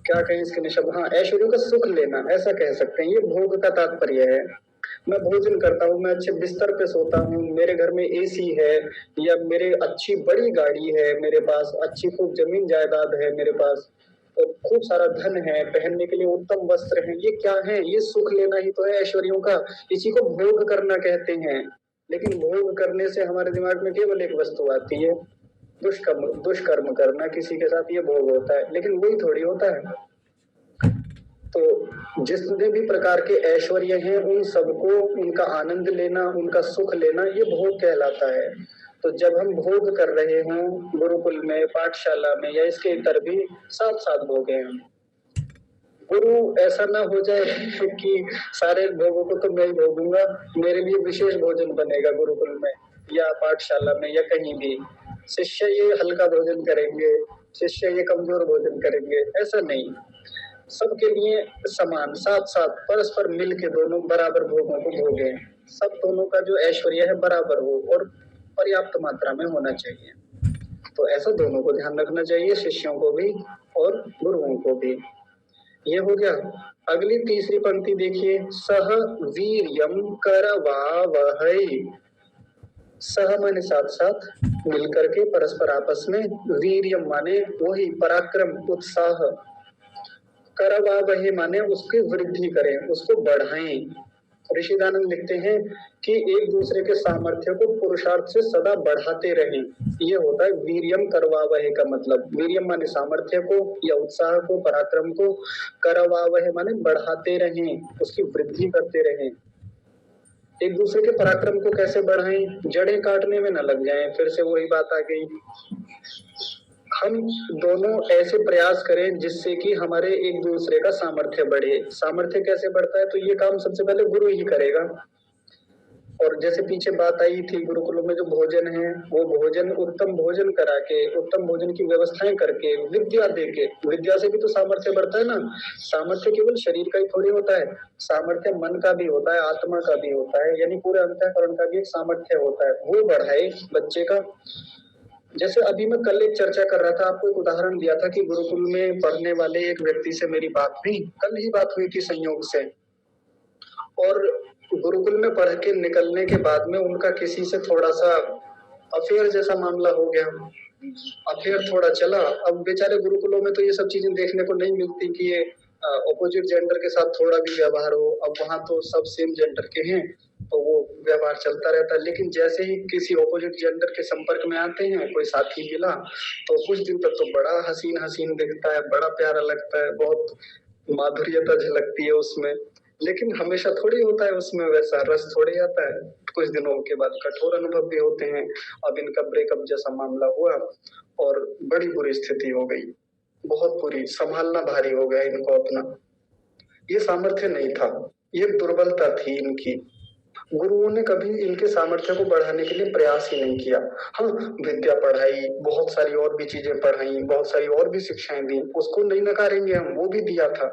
क्या कहें इसके निशब्द, हाँ, ऐश्वर्यों का सुख लेना, ऐसा कह सकते हैं, ये भोग का तात्पर्य है। मैं भोजन करता हूँ, मैं अच्छे बिस्तर पे सोता हूँ, मेरे घर में एसी है, या मेरे अच्छी बड़ी गाड़ी है, मेरे पास अच्छी खूब जमीन जायदाद है, मेरे पास तो खूब सारा धन है, पहनने के लिए उत्तम वस्त्र है, ये क्या है? ये सुख लेना ही तो है ऐश्वर्यों का। इसी को भोग करना कहते हैं। लेकिन भोग करने से हमारे दिमाग में केवल एक वस्तु आती है, दुष्कर्म करना किसी के साथ, ये भोग होता है। लेकिन वही थोड़ी होता है। तो जितने भी प्रकार के ऐश्वर्य हैं, उन सबको, उनका आनंद लेना, उनका सुख लेना, ये भोग कहलाता है। तो जब हम भोग कर रहे हों गुरुकुल में, पाठशाला में या इसके इतर भी, साथ साथ भोगे हम। गुरु ऐसा ना हो जाए कि सारे भोगों को तो मैं ही भोगूंगा, मेरे लिए विशेष भोजन बनेगा गुरुकुल में या पाठशाला में या कहीं भी। शिष्य ये हल्का भोजन करेंगे, शिष्य ये कमजोर भोजन करेंगे, ऐसा नहीं। सबके लिए समान, साथ साथ परस्पर मिल के दोनों बराबर भोगों को भोगे। सब दोनों का जो ऐश्वर्य है बराबर हो और पर्याप्त मात्रा में होना चाहिए। तो ऐसा दोनों को ध्यान रखना चाहिए, शिष्यों को भी और गुरुओं को भी। ये हो गया। अगली तीसरी पंक्ति देखिए, सह वीर्यम करवावहै। सह माने साथ साथ, मिलकर के, परस्पर आपस में। वीर्यम माने वही पराक्रम, उत्साह। करवावहै माने उसकी वृद्धि करें, उसको बढ़ाएं। ऋषिदानंद लिखते हैं कि एक दूसरे के सामर्थ्य को पुरुषार्थ से सदा बढ़ाते रहें। ये होता है वीर्यम करवावहै का मतलब। वीर्यम माने सामर्थ्य को या उत्साह को, पराक्रम को। करवावहै माने बढ़ाते रहें, उसकी वृद्धि करते रहें। एक दूसरे के पराक्रम को कैसे बढ़ाएं? जड़ें काटने में न लग जाएं। फिर से वही बात आ गई। हम दोनों ऐसे प्रयास करें जिससे कि हमारे एक दूसरे का सामर्थ्य बढ़े। सामर्थ्य कैसे बढ़ता है? तो ये काम सबसे पहले गुरु ही करेगा। और जैसे पीछे बात आई थी, गुरुकुलों में जो भोजन है, वो भोजन उत्तम भोजन करा के, उत्तम भोजन की व्यवस्थाएं करके, विद्या दे के, विद्या से भी तो सामर्थ्य बढ़ता है ना। सामर्थ्य केवल शरीर का ही थोड़ी होता है, सामर्थ्य मन का भी होता है, आत्मा का भी होता है, यानी पूरे अंतःकरण का भी एक सामर्थ्य होता है। वो बढ़ाए बच्चे का। जैसे अभी मैं कल एक चर्चा कर रहा था, आपको एक उदाहरण दिया था कि गुरुकुल में पढ़ने वाले एक व्यक्ति से मेरी बात हुई, कल ही बात हुई थी संयोग से। और गुरुकुल में पढ़ के निकलने के बाद में उनका किसी से थोड़ा सा अफेयर जैसा मामला हो गया। अफेयर थोड़ा चला। अब बेचारे गुरुकुलों में तो ये सब चीजें देखने को नहीं मिलती कि ये ऑपोजिट जेंडर के साथ थोड़ा भी व्यवहार हो। अब वहां तो सब सेम जेंडर के हैं, तो वो व्यवहार चलता रहता है। लेकिन जैसे ही किसी ऑपोजिट जेंडर के संपर्क में आते हैं, कोई साथी मिला, तो कुछ दिन तक तो बड़ा हसीन हसीन दिखता है, बड़ा प्यारा लगता है, बहुत माधुर्यता झलकती है उसमें। लेकिन हमेशा थोड़ी होता है उसमें वैसा रस, थोड़ी आता है। कुछ दिनों के बाद कठोर अनुभव भी होते हैं। अब इनका ब्रेकअप जैसा मामला हुआ और बड़ी बुरी स्थिति हो गई, बहुत बुरी, संभालना भारी हो गया इनको अपना। ये सामर्थ्य नहीं था, ये दुर्बलता थी इनकी। गुरुओं ने कभी इनके सामर्थ्य को बढ़ाने के लिए प्रयास ही नहीं किया। हाँ, विद्या पढ़ाई, बहुत सारी और भी चीजें पढ़ाई, बहुत सारी और भी शिक्षाएं दी, उसको नहीं नकारेंगे हम, वो भी दिया था।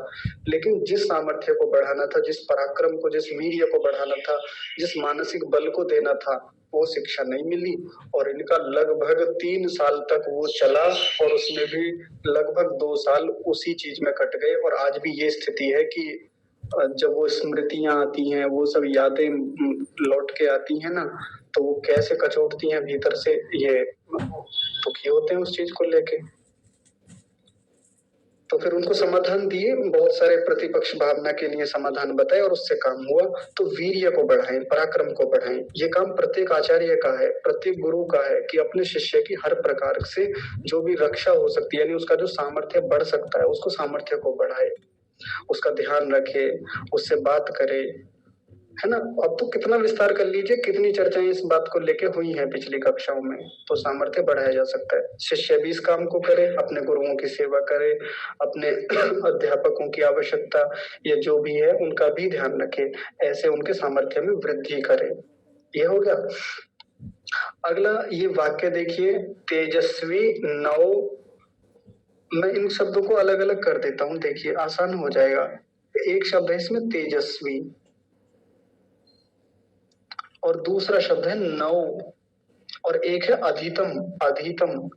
लेकिन जिस सामर्थ्य को बढ़ाना था, जिस पराक्रम को, जिस वीर्य को बढ़ाना था, जिस मानसिक बल को देना था, वो शिक्षा नहीं मिली। और इनका लगभग 3 साल तक वो चला, और उसमें भी लगभग 2 साल उसी चीज में कट गए। और आज भी ये स्थिति है कि जब वो स्मृतियां आती हैं, वो सब यादें लौट के आती हैं ना, तो वो कैसे कचोटती हैं भीतर से, ये दुखी होते हैं उस चीज को लेके। तो फिर उनको समाधान दिए, बहुत सारे प्रतिपक्ष भावना के लिए समाधान बताए, और उससे काम हुआ। तो वीर्य को बढ़ाएं, पराक्रम को बढ़ाएं, ये काम प्रत्येक आचार्य का है, प्रत्येक गुरु का है कि अपने शिष्य की हर प्रकार से जो भी रक्षा हो सकती है, यानी उसका जो सामर्थ्य बढ़ सकता है, उसको सामर्थ्य को बढ़ाए, उसका ध्यान रखे, उससे बात करे, है ना। अब तो कितना विस्तार कर लीजिए, कितनी चर्चाएं इस बात को लेके हुई हैं पिछली कक्षाओं में। तो सामर्थ्य बढ़ाया जा सकता है। शिष्य भी इस काम को करे, अपने गुरुओं की सेवा करे, अपने अध्यापकों की आवश्यकता या जो भी है उनका भी ध्यान रखे, ऐसे उनके सामर्थ्य में वृद्धि करे। ये हो गया। अगला ये वाक्य देखिए, तेजस्वी नौ। मैं इन शब्दों को अलग अलग कर देता हूं, देखिए आसान हो जाएगा। एक शब्द है इसमें तेजस्वी, और दूसरा शब्द है नौ, और एक है अधितम। अधितम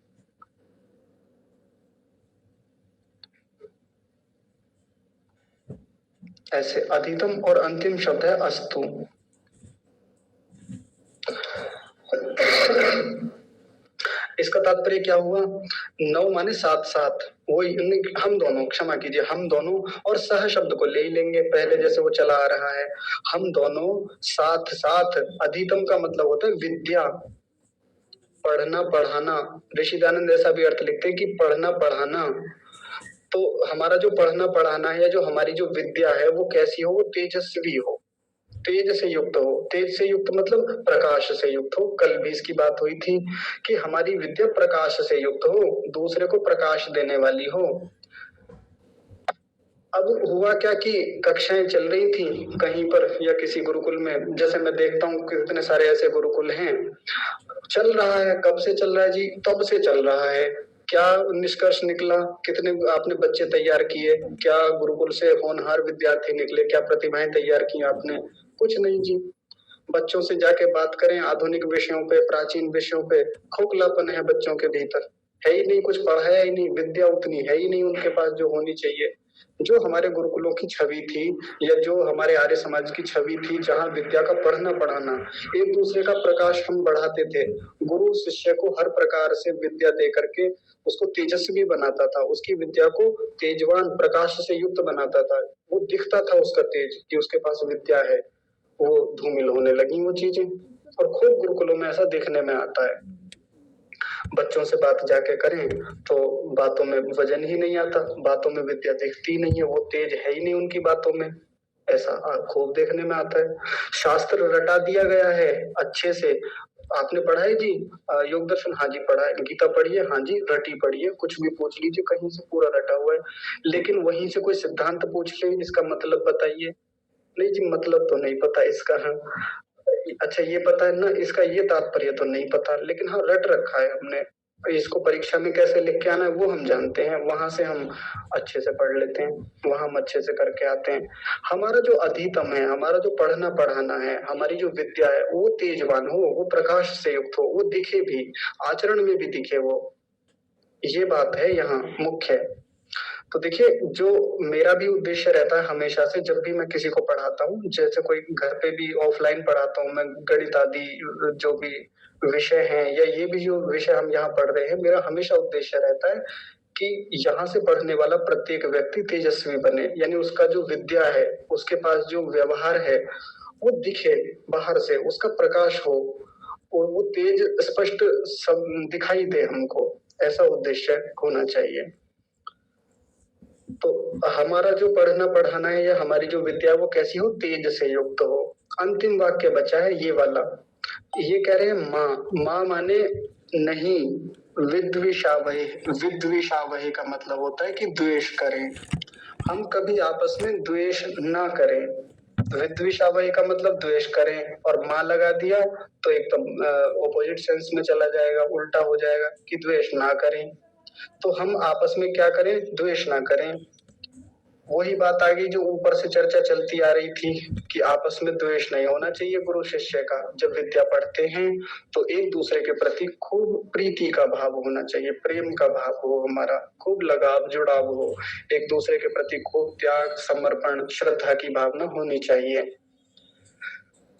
ऐसे अधितम, और अंतिम शब्द है अस्तु। इसका तात्पर्य क्या हुआ? नौ माने साथ साथ, वही हम दोनों, क्षमा कीजिए, हम दोनों, और सह शब्द को ले ही लेंगे पहले जैसे वो चला आ रहा है, हम दोनों साथ साथ। अधितम का मतलब होता है विद्या, पढ़ना पढ़ाना। ऋषि दयानंद ऐसा भी अर्थ लिखते हैं कि पढ़ना पढ़ाना। तो हमारा जो पढ़ना पढ़ाना है, जो हमारी जो विद्या है, वो कैसी हो? वो तेजस्वी हो, तेज से युक्त हो। तेज से युक्त मतलब प्रकाश से युक्त हो। कल भी इसकी बात हुई थी कि हमारी विद्या प्रकाश से युक्त हो, दूसरे को प्रकाश देने वाली हो। अब हुआ क्या कि कक्षाएं चल रही थी कहीं पर या किसी गुरुकुल में, जैसे मैं देखता हूँ कितने सारे ऐसे गुरुकुल हैं, चल रहा है। कब से चल रहा है जी? तब से चल रहा है। क्या निष्कर्ष निकला? कितने आपने बच्चे तैयार किए? क्या गुरुकुल से होनहार विद्यार्थी निकले? क्या प्रतिभाएं तैयार की आपने? कुछ नहीं जी। बच्चों से जाके बात करें आधुनिक विषयों पे, प्राचीन विषयों पे, खोखलापन है बच्चों के भीतर, है ही नहीं, कुछ पढ़ाया ही नहीं, विद्या उतनी है ही नहीं उनके पास जो होनी चाहिए। जो हमारे गुरुकुलों की छवि थी, या जो हमारे आर्य समाज की छवि थी, जहाँ विद्या का पढ़ना पढ़ाना, एक दूसरे का प्रकाश हम बढ़ाते थे, गुरु शिष्य को हर प्रकार से विद्या दे करके उसको तेजस्वी बनाता था, उसकी विद्या को तेजवान प्रकाश से युक्त बनाता था। वो दिखता था उसका तेज कि उसके पास विद्या है। वो धूमिल होने लगी वो चीजें, और खूब गुरुकुलों में ऐसा देखने में आता है। बच्चों से बात जाके करें तो बातों में वजन ही नहीं आता, बातों में विद्या दिखती नहीं है, वो तेज है ही नहीं उनकी बातों में। ऐसा खूब देखने में आता है। शास्त्र रटा दिया गया है अच्छे से। आपने पढ़ा है जी योग दर्शन? हाँ जी पढ़ा है। गीता पढ़ी है? हाँ जी रटी पढ़ी है। कुछ भी पूछ लीजिए, कहीं से पूरा रटा हुआ है। लेकिन वहीं से कोई सिद्धांत पूछ ले, इसका मतलब बताइए, नहीं जी मतलब तो नहीं पता इसका। हाँ अच्छा ये पता है ना, इसका ये तात्पर्य तो नहीं पता, लेकिन हाँ रट रखा है हमने। इसको परीक्षा में कैसे लिख के आना है वो हम जानते हैं, वहां से हम अच्छे से पढ़ लेते हैं, वहां हम अच्छे से करके आते हैं। हमारा जो अधितम है, हमारा जो पढ़ना पढ़ाना है, हमारी जो विद्या है, वो तेजवान हो, वो प्रकाश से युक्त हो, वो दिखे भी, आचरण में भी दिखे वो। ये बात है यहाँ मुख्य। तो देखिए, जो मेरा भी उद्देश्य रहता है हमेशा से, जब भी मैं किसी को पढ़ाता हूँ, जैसे कोई घर पे भी ऑफलाइन पढ़ाता हूँ मैं, गणित आदि जो भी विषय हैं, या ये भी जो विषय हम यहाँ पढ़ रहे हैं, मेरा हमेशा उद्देश्य रहता है कि यहाँ से पढ़ने वाला प्रत्येक व्यक्ति तेजस्वी बने, यानी उसका जो विद्या है, उसके पास जो व्यवहार है, वो दिखे बाहर से, उसका प्रकाश हो, और वो तेज स्पष्ट सब दिखाई दे हमको। ऐसा उद्देश्य होना चाहिए। तो हमारा जो पढ़ना पढ़ाना है, या हमारी जो विद्या, वो कैसी हो? तेज से युक्त हो। अंतिम वाक्य बचा है ये वाला, ये कह रहे हैं माँ। माँ माने नहीं, विद्विषावहे। विद्विषावहे का मतलब होता है कि द्वेष करें। हम कभी आपस में द्वेष ना करें। विद्विषा वही का मतलब द्वेष करें, और माँ लगा दिया तो एकदम ऑपोजिट सेंस में चला जाएगा, उल्टा हो जाएगा कि द्वेष ना करें। तो हम आपस में क्या करें? द्वेष ना करें। वही बात आ गई जो ऊपर से चर्चा चलती आ रही थी कि आपस में द्वेष नहीं होना चाहिए गुरु शिष्य का। जब विद्या पढ़ते हैं तो एक दूसरे के प्रति खूब प्रीति का भाव होना चाहिए, प्रेम का भाव हो, हमारा खूब लगाव जुड़ाव हो, एक दूसरे के प्रति खूब त्याग, समर्पण, श्रद्धा की भावना होनी चाहिए।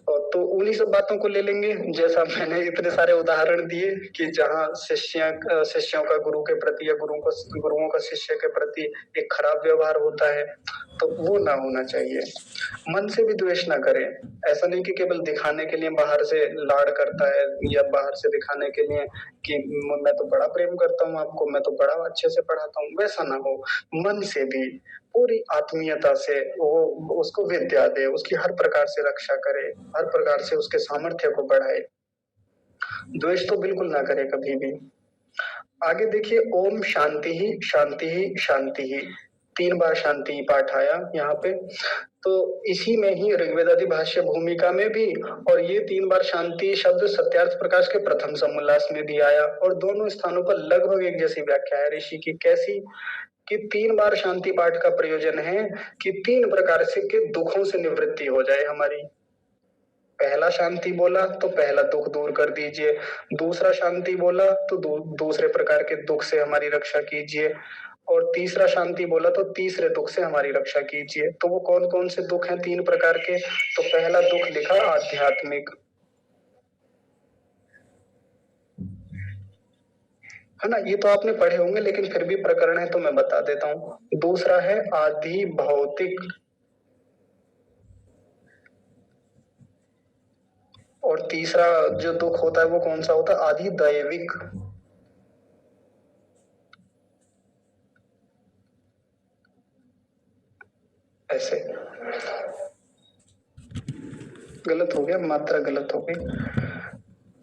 तो उन्हीं सब बातों को ले लेंगे, जैसा मैंने इतने सारे उदाहरण दिए कि जहाँ शिष्यों का गुरु के प्रति या गुरुओं का शिष्य के प्रति एक खराब व्यवहार होता है, तो वो ना होना चाहिए। मन से भी द्वेष ना करें। ऐसा नहीं कि केवल दिखाने के लिए बाहर से लाड़ करता है या बाहर से दिखाने के लिए कि मैं तो बड़ा प्रेम करता हूँ आपको, मैं तो बड़ा अच्छे से पढ़ाता हूँ, वैसा ना हो। मन से भी पूरी आत्मीयता से वो उसको विद्या दे, उसकी हर प्रकार से रक्षा करे, हर प्रकार से उसके सामर्थ्य को बढ़ाए। द्वेष तो बिल्कुल ना करे कभी भी। आगे देखिए, ओम शांति ही शांति ही शांति ही, 3 बार शांति पाठ आया यहाँ पे। तो इसी में ही ऋग्वेदादि भाष्य भूमिका में भी, और ये 3 बार शांति शब्द सत्यार्थ प्रकाश के प्रथम समोल्लास में भी आया, और दोनों स्थानों पर लगभग एक जैसी व्याख्या है ऋषि की। कैसी? कि 3 बार शांति पाठ का प्रयोजन है कि 3 प्रकार से के दुखों से निवृत्ति हो जाए हमारी। पहला शांति बोला तो पहला दुख दूर कर दीजिए, दूसरा शांति बोला तो दूसरे प्रकार के दुख से हमारी रक्षा कीजिए, और तीसरा शांति बोला तो तीसरे दुख से हमारी रक्षा कीजिए। तो वो कौन कौन से दुख हैं 3 प्रकार के? तो पहला दुख लिखा आध्यात्मिक, है ना, ये तो आपने पढ़े होंगे लेकिन फिर भी प्रकरण है तो मैं बता देता हूँ। दूसरा है आदि भौतिक, और तीसरा जो दुख होता है वो कौन सा होता है? आदि दैविक। ऐसे गलत हो गया, मात्रा गलत हो गई,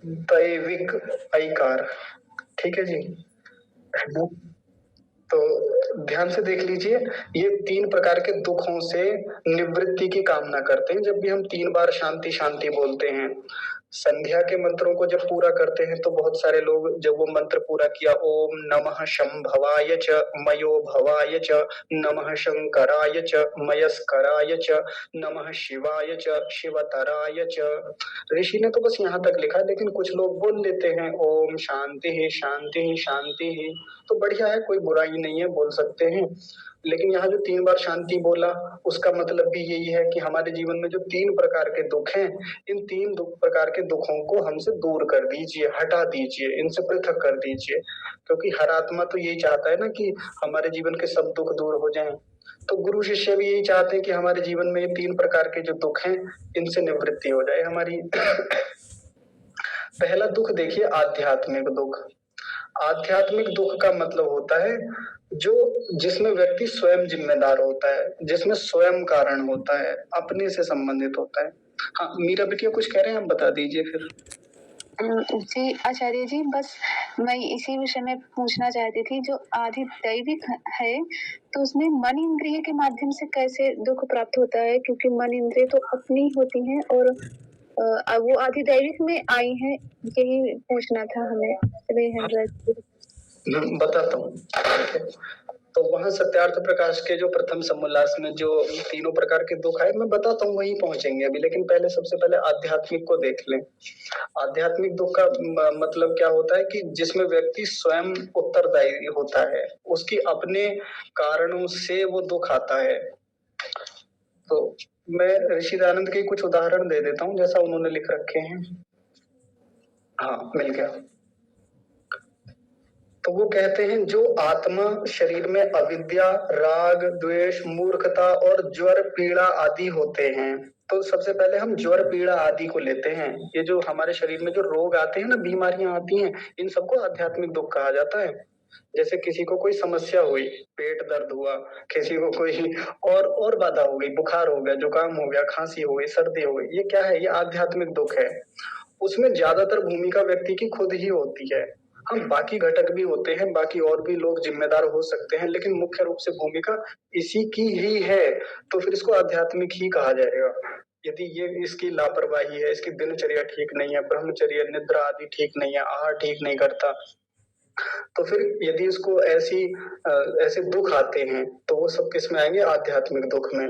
दैविक ऐकार, ठीक है जी। तो ध्यान से देख लीजिए, ये 3 प्रकार के दुखों से निवृत्ति की कामना करते हैं जब भी हम 3 बार शांति शांति बोलते हैं। संध्या के मंत्रों को जब पूरा करते हैं तो बहुत सारे लोग जब वो मंत्र पूरा किया, ओम नमः शंभवाय च मयो भवाय च नमः शंकराय च मयस्कराय च नमः शिवाय च शिवतराय च, ऋषि ने तो बस यहाँ तक लिखा, लेकिन कुछ लोग बोल लेते हैं ओम शांति ही शांति ही शांति ही। तो बढ़िया है, कोई बुराई नहीं है, बोल सकते हैं। लेकिन यहाँ जो 3 बार शांति बोला उसका मतलब भी यही है कि हमारे जीवन में जो 3 प्रकार के दुख हैं, इन 3 प्रकार के दुखों को हमसे दूर कर दीजिए, हटा दीजिए, इनसे पृथक कर दीजिए। क्योंकि हर आत्मा तो यही चाहता है ना कि हमारे जीवन के सब दुख दूर हो जाएं। तो गुरु शिष्य भी यही चाहते हैं कि हमारे जीवन में ये 3 प्रकार के जो दुख हैं इनसे निवृत्ति हो जाए हमारी। पहला दुख देखिए, आध्यात्मिक दुख। आध्यात्मिक दुख का मतलब होता है जो जिसमें व्यक्ति स्वयं जिम्मेदार होता है, जिसमें स्वयं कारण होता है, अपने से संबंधित होता है। हाँ मीरा बिटिया कुछ कह रहे हैं, आप बता दीजिए फिर। जी आचार्य जी, बस मैं इसी विषय में पूछना चाहती थी, जो आदि दैविक है तो उसमें मन इंद्रिय के माध्यम से कैसे दुख प्राप्त होता है? क्योंकि मन इंद्रिय तो अपनी होती हैं और वो आदि दैविक में आई हैं, यही पूछना था हमें। 300 बताता हूँ। तो वहां सत्यार्थ प्रकाश के जो प्रथम समोल्लास में जो 3 प्रकार के दुख है मैं बताता हूँ, वहीं पहुंचेंगे अभी, लेकिन पहले सबसे पहले आध्यात्मिक को देख लें। आध्यात्मिक दुख का मतलब क्या होता है कि जिसमें व्यक्ति स्वयं उत्तरदायी होता है, उसकी अपने कारणों से वो दुख आता है। तो मैं ऋषि दयानंद के कुछ उदाहरण दे देता हूँ जैसा उन्होंने लिख रखे हैं। हाँ मिल गया। तो वो कहते हैं जो आत्मा शरीर में अविद्या, राग, द्वेष, मूर्खता और ज्वर पीड़ा आदि होते हैं। तो सबसे पहले हम ज्वर पीड़ा आदि को लेते हैं। ये जो हमारे शरीर में जो रोग आते हैं ना, बीमारियां आती हैं, इन सबको आध्यात्मिक दुख कहा जाता है। जैसे किसी को कोई समस्या हुई, पेट दर्द हुआ, किसी को कोई और बाधा हो गई, बुखार हो गया, जुकाम हो गया, खांसी हो गई, सर्दी हो गई, ये क्या है? ये आध्यात्मिक दुख है। उसमें ज्यादातर भूमिका व्यक्ति की खुद ही होती है। हाँ, बाकी घटक भी होते हैं, बाकी और भी लोग जिम्मेदार हो सकते हैं, लेकिन मुख्य रूप से भूमिका इसी की ही है, तो फिर इसको आध्यात्मिक ही कहा जाएगा। यदि ये इसकी लापरवाही है, इसकी दिनचर्या ठीक नहीं है, ब्रह्मचर्य, निद्रा आदि ठीक नहीं है, आहार ठीक नहीं करता, तो फिर यदि इसको ऐसे दुख आते हैं तो वो सब किस में आएंगे? आध्यात्मिक दुख में।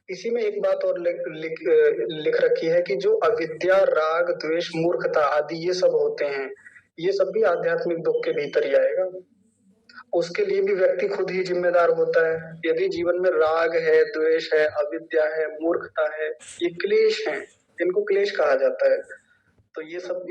इसी में एक बात और लिख रखी है कि जो अविद्या, राग, द्वेष, मूर्खता आदि ये सब होते हैं, ये सब भी आध्यात्मिक दुख के भीतर ही आएगा। उसके लिए भी व्यक्ति खुद ही जिम्मेदार होता है। यदि जीवन में राग है, द्वेष है, अविद्या है, मूर्खता है, ये क्लेश हैं, इनको क्लेश कहा जाता है। तो ये सब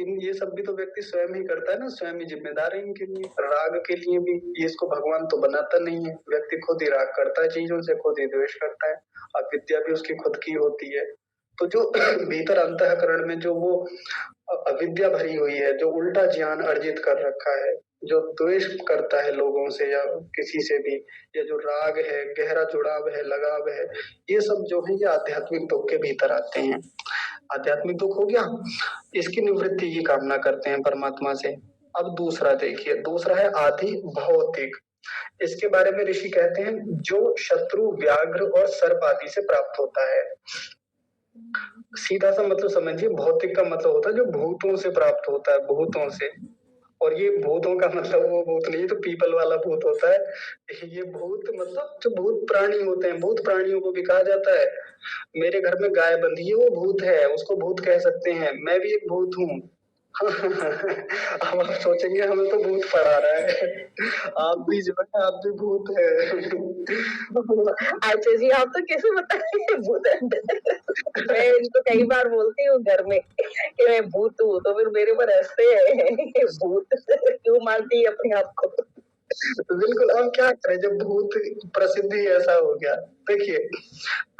भी तो व्यक्ति स्वयं ही करता है ना, स्वयं ही जिम्मेदार है इनके लिए। राग के लिए भी ये इसको भगवान तो बनाता नहीं है, व्यक्ति खुद ही राग करता है चीजों से, खुद ही द्वेष करता है। अविद्या भी उसकी खुद की होती है। तो जो भीतर अंतःकरण में जो वो अविद्या भरी हुई है, जो उल्टा ज्ञान अर्जित कर रखा है, जो द्वेष करता है लोगों से या किसी से भी, या जो राग है, गहरा जुड़ाव है, लगाव है, ये सब जो है ये आध्यात्मिक दुख के भीतर आते हैं। आध्यात्मिक दुख हो गया, इसकी निवृत्ति की कामना करते हैं परमात्मा से। अब दूसरा देखिए, दूसरा है आधि भौतिक। इसके बारे में ऋषि कहते हैं जो शत्रु, व्याघ्र और सर्प आदि से प्राप्त होता है। सीधा सा मतलब समझिए, भौतिक का मतलब होता है जो भूतों से प्राप्त होता है, भूतों से। और ये भूतों का मतलब वो भूत नहीं, तो पीपल वाला भूत होता है। ये भूत मतलब जो भूत प्राणी होते हैं, भूत प्राणियों को भी कहा जाता है। मेरे घर में गाय बंधी है, वो भूत है, उसको भूत कह सकते हैं। मैं भी एक भूत हूँ। अब आप सोचेंगे हमें तो भूत पड़ा रहा है, आप भी जो है आप भी भूत है। अच्छा जी, आप तो कैसे बताए भूत है? मैं इनको कई बार बोलती हूँ घर में कि मैं भूत हूँ, तो फिर मेरे पर हंसते हैं। भूत क्यों मानती है अपने आप को? बिल्कुल। अब क्या करें जब भूत प्रसिद्ध ही ऐसा हो गया। देखिए,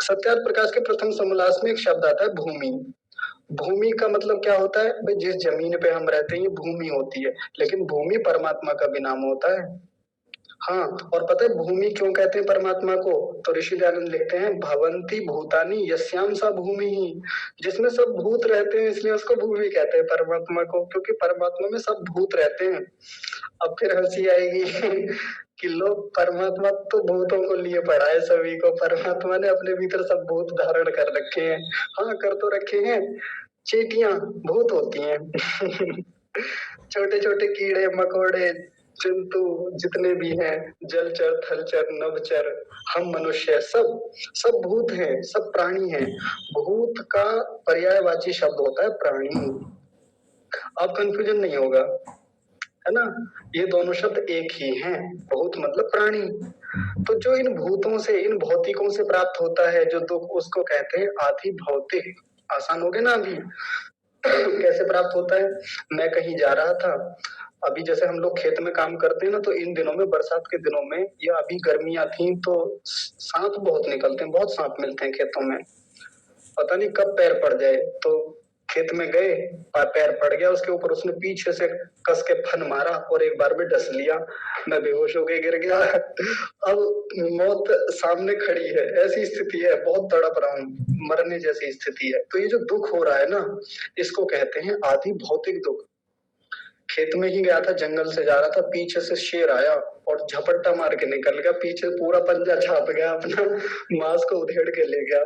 सत्यार्थ प्रकाश के प्रथम समोल्लास में एक शब्द आता है भूमि। भूमि का मतलब क्या होता है? भाई जिस जमीन पे हम रहते हैं ये भूमि होती है, लेकिन भूमि परमात्मा का भी नाम होता है। हाँ, और पता है भूमि क्यों कहते हैं परमात्मा को? तो ऋषि दयानंद लिखते हैं भवंती भूतानि यस्याम सा भूमि ही, जिसमें सब भूत रहते हैं इसलिए उसको भूमि कहते हैं परमात्मा को, क्योंकि परमात्मा में सब भूत रहते हैं। अब फिर हंसी आएगी कि लोग परमात्मा तो भूतों को लिए पड़ा है सभी को, परमात्मा ने अपने भीतर सब भूत धारण कर रखे हैं। हाँ, कर तो रखे हैं। चींटियां भूत होती हैं। छोटे छोटे कीड़े मकोड़े जंतु जितने भी हैं, जलचर, थलचर, नभचर, हम मनुष्य, सब सब भूत हैं, सब प्राणी हैं। भूत का पर्यायवाची शब्द होता है प्राणी। अब कंफ्यूजन नहीं होगा, है ना? ये दोनों शब्द एक ही हैं, भूत मतलब प्राणी। तो जो इन भूतों से, इन भौतिकों से प्राप्त होता है जो दुख, उसको कहते हैं आधि भौतिक। आसान हो गया ना अभी? कैसे प्राप्त होता है? मैं कहीं जा रहा था, अभी जैसे हम लोग खेत में काम करते हैं ना, तो इन दिनों में, बरसात के दिनों में, या अभी गर्मियां थी तो सांप बहुत निकलते हैं, बहुत सांप मिलते हैं खेतों में। पता नहीं कब पैर पड़ जाए। तो खेत में गए, पैर पड़ गया उसके ऊपर, उसने पीछे से कस के फन मारा और एक बार में डस लिया, मैं बेहोश होके गिर गया। अब मौत सामने खड़ी है, ऐसी स्थिति है, बहुत तड़प रहा हूँ, मरने जैसी स्थिति है। तो ये जो दुख हो रहा है ना, इसको कहते हैं आधि भौतिक दुख। खेत में ही गया था, जंगल से जा रहा था, पीछे से शेर आया और झपट्टा मार के निकल गया, पीछे पूरा पंजा छाप गया, अपना मांस को उधेड़ के ले गया।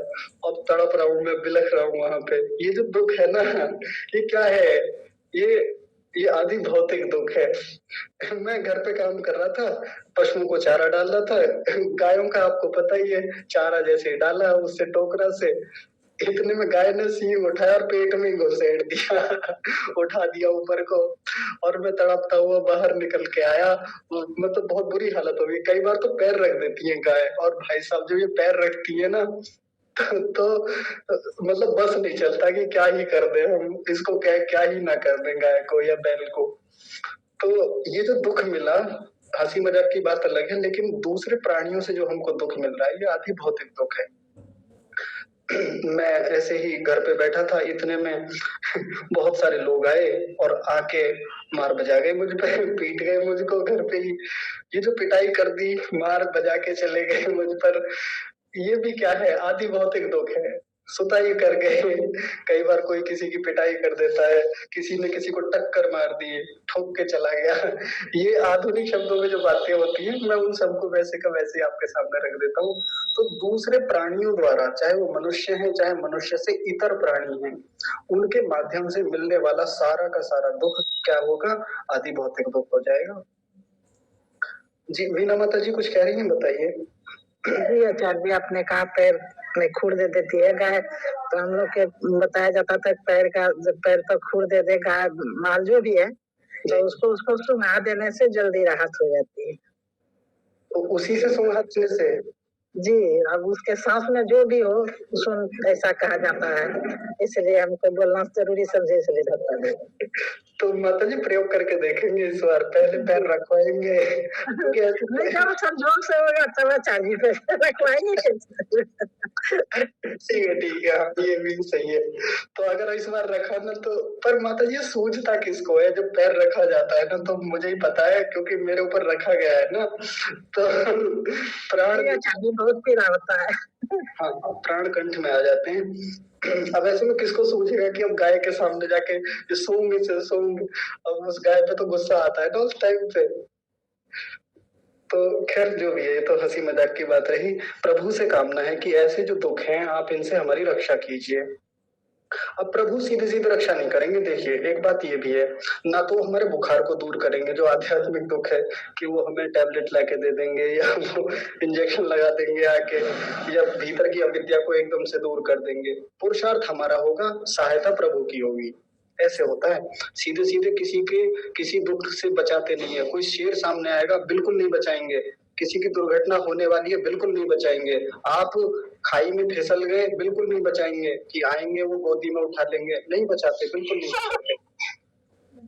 अब तड़प रहा हूं मैं, बिलख रहा हूं वहां पे। ये जो दुख है ना, ये क्या है? ये आदि भौतिक दुख है। मैं घर पे काम कर रहा था, पशुओं को चारा डाल रहा था, गायों का आपको पता ही है, चारा जैसे डाला उससे टोकरा से, इतने में गाय ने सींग उठाया और पेट में घुसेड़ दिया। उठा दिया ऊपर को, और मैं तड़पता हुआ बाहर निकल के आया। मतलब बहुत बुरी हालत हो गई। कई बार तो पैर रख देती है गाय, और भाई साहब जब ये पैर रखती है ना, तो मतलब बस नहीं चलता कि क्या ही कर दे हम इसको, क्या ही ना कर दें गाय को या बैल को। तो ये जो दुख मिला, हंसी मजाक की बात अलग है, लेकिन दूसरे प्राणियों से जो हमको दुख मिल रहा है ये आधि भौतिक दुख है। मैं ऐसे ही घर पे बैठा था, इतने में बहुत सारे लोग आए और आके मार बजा गए मुझ पे, पीट गए मुझको घर पे ही। ये जो पिटाई कर दी, मार बजा के चले गए मुझ पर, ये भी क्या है? आधि भौतिक दुख है। सुताई कर गए, कई बार कोई किसी की पिटाई कर देता है, किसी ने किसी को टक्कर मार दी, ठोक के चला गया। ये आधुनिक शब्दों में जो बातें होती हैं, मैं उन सबको वैसे का वैसे ही आपके सामने रख देता हूँ। तो दूसरे प्राणियों द्वारा, चाहे वो मनुष्य हैं, चाहे मनुष्य से इतर प्राणी हैं, उनके माध्यम से मिलने वाला सारा का सारा दुख क्या होगा? आदि भौतिक दुख हो जाएगा। जी वीना माता जी कुछ कह रही हैं, बताइए। जी आचार्य जी, आपने कहा पैर में खूर दे देती है गाय, तो हम लोग के बताया जाता था पैर का, जब पैर पर खूर दे दे गाय माल जो भी है, तो उसको उसको सुंघा देने से जल्दी राहत हो जाती है। तो उसी से सुंघाने से? जी, अब उसके सांस में जो भी हो सुन, ऐसा कहा जाता है, इसलिए हमको बोलना जरूरी समझे, इसलिए बता दें। तो माता जी प्रयोग करके देखेंगे इस बार, पहले पैर रखवाएंगे। नहीं जब संजोग से होगा तब आचार्य पे रखवाएंगे। ठीक है, हाँ, ये भी सही है। तो अगर इस बार रखा ना तो, पर माता जी सूझता किसको है जब पैर रखा जाता है ना? तो मुझे ही पता है क्योंकि मेरे ऊपर रखा गया है ना, तो प्राण बहुत पीड़ा होता है। हाँ, प्राण कंठ में आ जाते हैं। अब ऐसे में किसको सूझेगा कि अब गाय के सामने जाके सूंघ से सूंघ, अब उस गाय पे तो गुस्सा आता है ना उस टाइम पे। तो खैर जो भी है, ये तो हंसी मजाक की बात रही। प्रभु से कामना है कि ऐसे जो दुख हैं आप इनसे हमारी रक्षा कीजिए। अब प्रभु सीधे सीधे रक्षा नहीं करेंगे। देखिए एक बात ये भी है, ना तो हमारे बुखार को दूर करेंगे जो आध्यात्मिक दुख है, कि वो हमें टैबलेट लाके दे देंगे या वो इंजेक्शन लगा देंगे आके, या भीतर की अविद्या को एकदम से दूर कर देंगे। पुरुषार्थ हमारा होगा, सहायता प्रभु की होगी। ऐसे होता है, सीधे सीधे किसी दुख से बचाते नहीं है। कोई शेर सामने आएगा, बिल्कुल नहीं बचाएंगे। किसी की दुर्घटना होने वाली है, बिल्कुल नहीं बचाएंगे। आप खाई में फिसल गए, बिल्कुल नहीं बचाएंगे कि आएंगे वो गोदी में उठा लेंगे, नहीं बचाते, बिल्कुल नहीं बचाते।